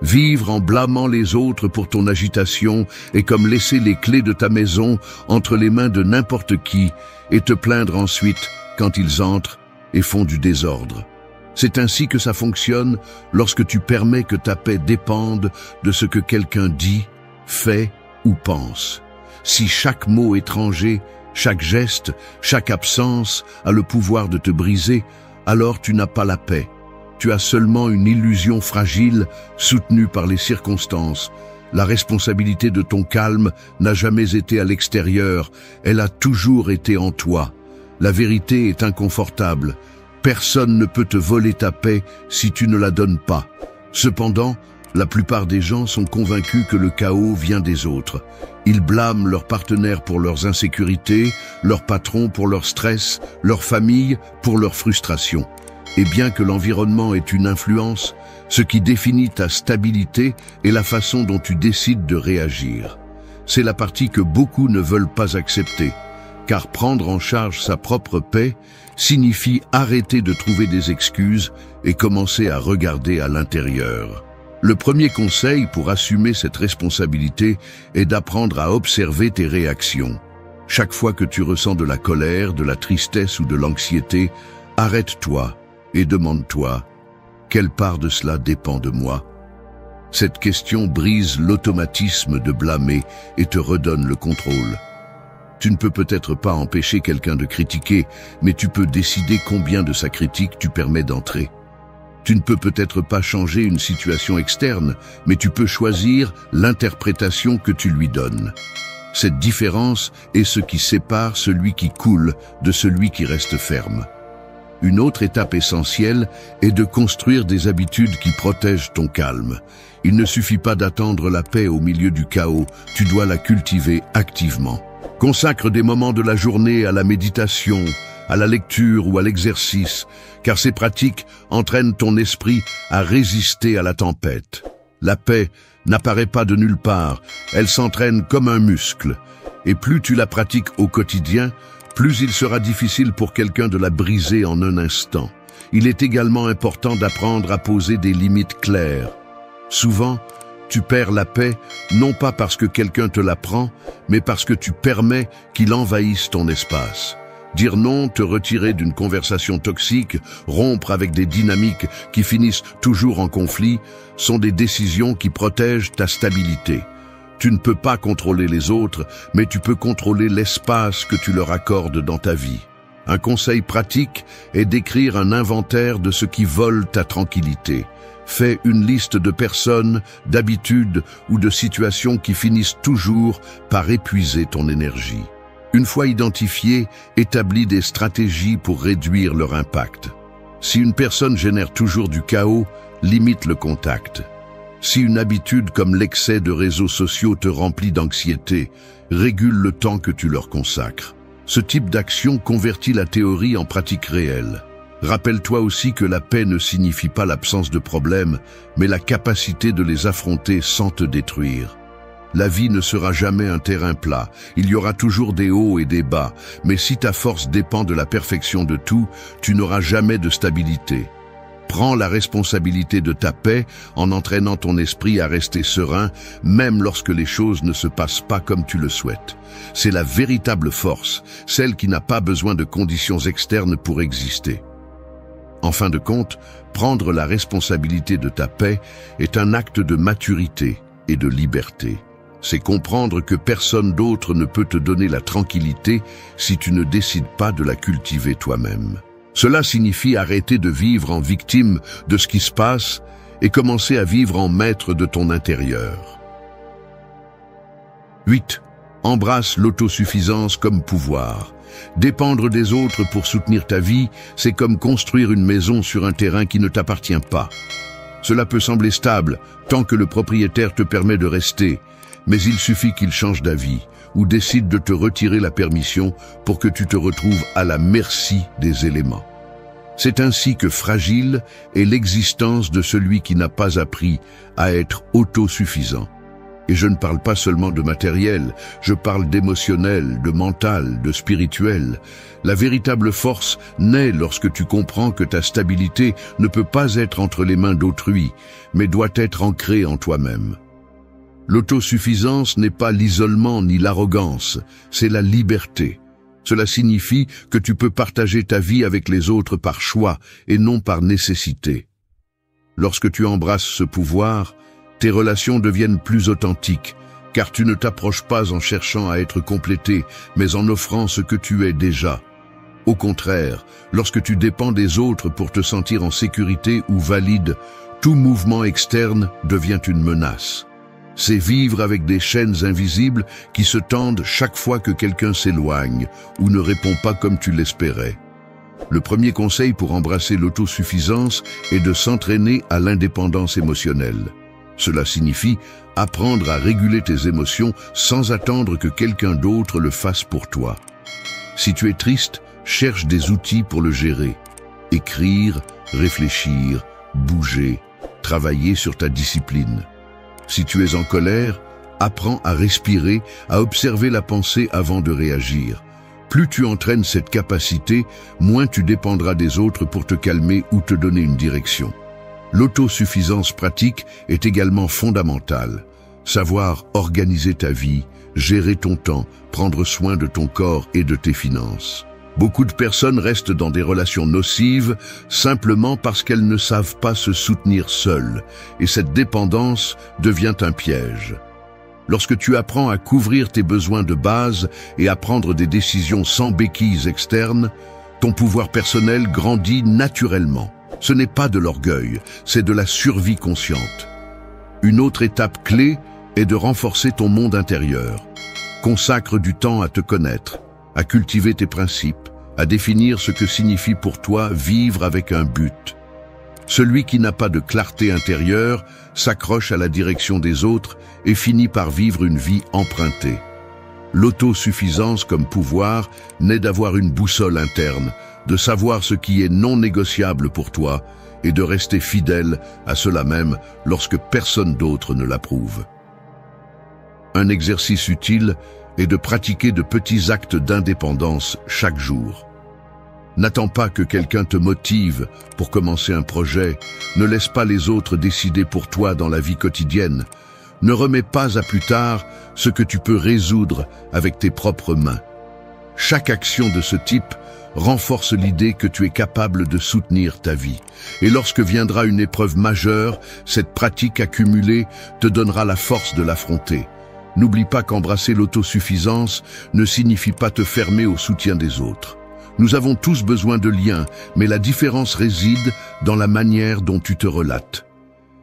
Vivre en blâmant les autres pour ton agitation est comme laisser les clés de ta maison entre les mains de n'importe qui et te plaindre ensuite quand ils entrent et font du désordre. C'est ainsi que ça fonctionne lorsque tu permets que ta paix dépende de ce que quelqu'un dit, fait ou pense. Si chaque mot étranger, chaque geste, chaque absence a le pouvoir de te briser, alors tu n'as pas la paix. Tu as seulement une illusion fragile soutenue par les circonstances. La responsabilité de ton calme n'a jamais été à l'extérieur, elle a toujours été en toi. La vérité est inconfortable. Personne ne peut te voler ta paix si tu ne la donnes pas. Cependant, la plupart des gens sont convaincus que le chaos vient des autres. Ils blâment leurs partenaires pour leurs insécurités, leurs patrons pour leur stress, leur famille pour leur frustration. Et bien que l'environnement ait une influence, ce qui définit ta stabilité est la façon dont tu décides de réagir. C'est la partie que beaucoup ne veulent pas accepter, car prendre en charge sa propre paix signifie arrêter de trouver des excuses et commencer à regarder à l'intérieur. Le premier conseil pour assumer cette responsabilité est d'apprendre à observer tes réactions. Chaque fois que tu ressens de la colère, de la tristesse ou de l'anxiété, arrête-toi et demande-toi « Quelle part de cela dépend de moi ?» Cette question brise l'automatisme de blâmer et te redonne le contrôle. Tu ne peux peut-être pas empêcher quelqu'un de critiquer, mais tu peux décider combien de sa critique tu permets d'entrer. Tu ne peux peut-être pas changer une situation externe, mais tu peux choisir l'interprétation que tu lui donnes. Cette différence est ce qui sépare celui qui coule de celui qui reste ferme. Une autre étape essentielle est de construire des habitudes qui protègent ton calme. Il ne suffit pas d'attendre la paix au milieu du chaos, tu dois la cultiver activement. Consacre des moments de la journée à la méditation, à la lecture ou à l'exercice, car ces pratiques entraînent ton esprit à résister à la tempête. La paix n'apparaît pas de nulle part, elle s'entraîne comme un muscle. Et plus tu la pratiques au quotidien, plus il sera difficile pour quelqu'un de la briser en un instant. Il est également important d'apprendre à poser des limites claires. Souvent, tu perds la paix, non pas parce que quelqu'un te la prend, mais parce que tu permets qu'il envahisse ton espace. Dire non, te retirer d'une conversation toxique, rompre avec des dynamiques qui finissent toujours en conflit, sont des décisions qui protègent ta stabilité. Tu ne peux pas contrôler les autres, mais tu peux contrôler l'espace que tu leur accordes dans ta vie. Un conseil pratique est d'écrire un inventaire de ce qui vole ta tranquillité. Fais une liste de personnes, d'habitudes ou de situations qui finissent toujours par épuiser ton énergie. Une fois identifié, établis des stratégies pour réduire leur impact. Si une personne génère toujours du chaos, limite le contact. Si une habitude comme l'excès de réseaux sociaux te remplit d'anxiété, régule le temps que tu leur consacres. Ce type d'action convertit la théorie en pratique réelle. Rappelle-toi aussi que la paix ne signifie pas l'absence de problèmes, mais la capacité de les affronter sans te détruire. La vie ne sera jamais un terrain plat, il y aura toujours des hauts et des bas, mais si ta force dépend de la perfection de tout, tu n'auras jamais de stabilité. Prends la responsabilité de ta paix en entraînant ton esprit à rester serein, même lorsque les choses ne se passent pas comme tu le souhaites. C'est la véritable force, celle qui n'a pas besoin de conditions externes pour exister. En fin de compte, prendre la responsabilité de ta paix est un acte de maturité et de liberté. C'est comprendre que personne d'autre ne peut te donner la tranquillité si tu ne décides pas de la cultiver toi-même. Cela signifie arrêter de vivre en victime de ce qui se passe et commencer à vivre en maître de ton intérieur. 8. Embrasse l'autosuffisance comme pouvoir. Dépendre des autres pour soutenir ta vie, c'est comme construire une maison sur un terrain qui ne t'appartient pas. Cela peut sembler stable tant que le propriétaire te permet de rester, mais il suffit qu'il change d'avis ou décide de te retirer la permission pour que tu te retrouves à la merci des éléments. C'est ainsi que fragile est l'existence de celui qui n'a pas appris à être autosuffisant. Et je ne parle pas seulement de matériel, je parle d'émotionnel, de mental, de spirituel. La véritable force naît lorsque tu comprends que ta stabilité ne peut pas être entre les mains d'autrui, mais doit être ancrée en toi-même. L'autosuffisance n'est pas l'isolement ni l'arrogance, c'est la liberté. Cela signifie que tu peux partager ta vie avec les autres par choix et non par nécessité. Lorsque tu embrasses ce pouvoir, tes relations deviennent plus authentiques, car tu ne t'approches pas en cherchant à être complété, mais en offrant ce que tu es déjà. Au contraire, lorsque tu dépends des autres pour te sentir en sécurité ou valide, tout mouvement externe devient une menace. C'est vivre avec des chaînes invisibles qui se tendent chaque fois que quelqu'un s'éloigne ou ne répond pas comme tu l'espérais. Le premier conseil pour embrasser l'autosuffisance est de s'entraîner à l'indépendance émotionnelle. Cela signifie apprendre à réguler tes émotions sans attendre que quelqu'un d'autre le fasse pour toi. Si tu es triste, cherche des outils pour le gérer. Écrire, réfléchir, bouger, travailler sur ta discipline. Si tu es en colère, apprends à respirer, à observer la pensée avant de réagir. Plus tu entraînes cette capacité, moins tu dépendras des autres pour te calmer ou te donner une direction. L'autosuffisance pratique est également fondamentale. Savoir organiser ta vie, gérer ton temps, prendre soin de ton corps et de tes finances. Beaucoup de personnes restent dans des relations nocives simplement parce qu'elles ne savent pas se soutenir seules, et cette dépendance devient un piège. Lorsque tu apprends à couvrir tes besoins de base et à prendre des décisions sans béquilles externes, ton pouvoir personnel grandit naturellement. Ce n'est pas de l'orgueil, c'est de la survie consciente. Une autre étape clé est de renforcer ton monde intérieur. Consacre du temps à te connaître, à cultiver tes principes, à définir ce que signifie pour toi vivre avec un but. Celui qui n'a pas de clarté intérieure s'accroche à la direction des autres et finit par vivre une vie empruntée. L'autosuffisance comme pouvoir naît d'avoir une boussole interne, de savoir ce qui est non négociable pour toi et de rester fidèle à cela même lorsque personne d'autre ne l'approuve. Un exercice utile est de pratiquer de petits actes d'indépendance chaque jour. N'attends pas que quelqu'un te motive pour commencer un projet, ne laisse pas les autres décider pour toi dans la vie quotidienne. Ne remets pas à plus tard ce que tu peux résoudre avec tes propres mains. Chaque action de ce type renforce l'idée que tu es capable de soutenir ta vie. Et lorsque viendra une épreuve majeure, cette pratique accumulée te donnera la force de l'affronter. N'oublie pas qu'embrasser l'autosuffisance ne signifie pas te fermer au soutien des autres. Nous avons tous besoin de liens, mais la différence réside dans la manière dont tu te relates.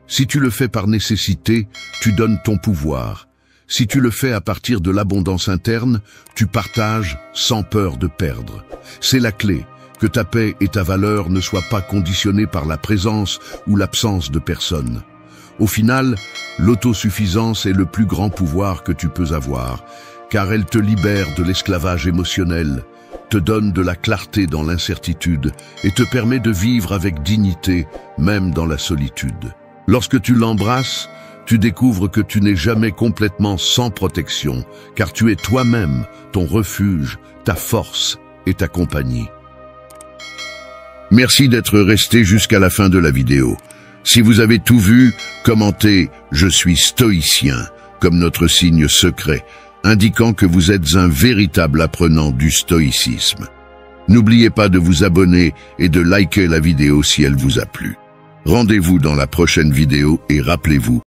Si tu le fais par nécessité, tu donnes ton pouvoir. Si tu le fais à partir de l'abondance interne, tu partages sans peur de perdre. C'est la clé, que ta paix et ta valeur ne soient pas conditionnées par la présence ou l'absence de personne. Au final, l'autosuffisance est le plus grand pouvoir que tu peux avoir, car elle te libère de l'esclavage émotionnel, te donne de la clarté dans l'incertitude et te permet de vivre avec dignité, même dans la solitude. Lorsque tu l'embrasses, tu découvres que tu n'es jamais complètement sans protection, car tu es toi-même, ton refuge, ta force et ta compagnie. Merci d'être resté jusqu'à la fin de la vidéo. Si vous avez tout vu, commentez « Je suis stoïcien » comme notre signe secret, indiquant que vous êtes un véritable apprenant du stoïcisme. N'oubliez pas de vous abonner et de liker la vidéo si elle vous a plu. Rendez-vous dans la prochaine vidéo et rappelez-vous,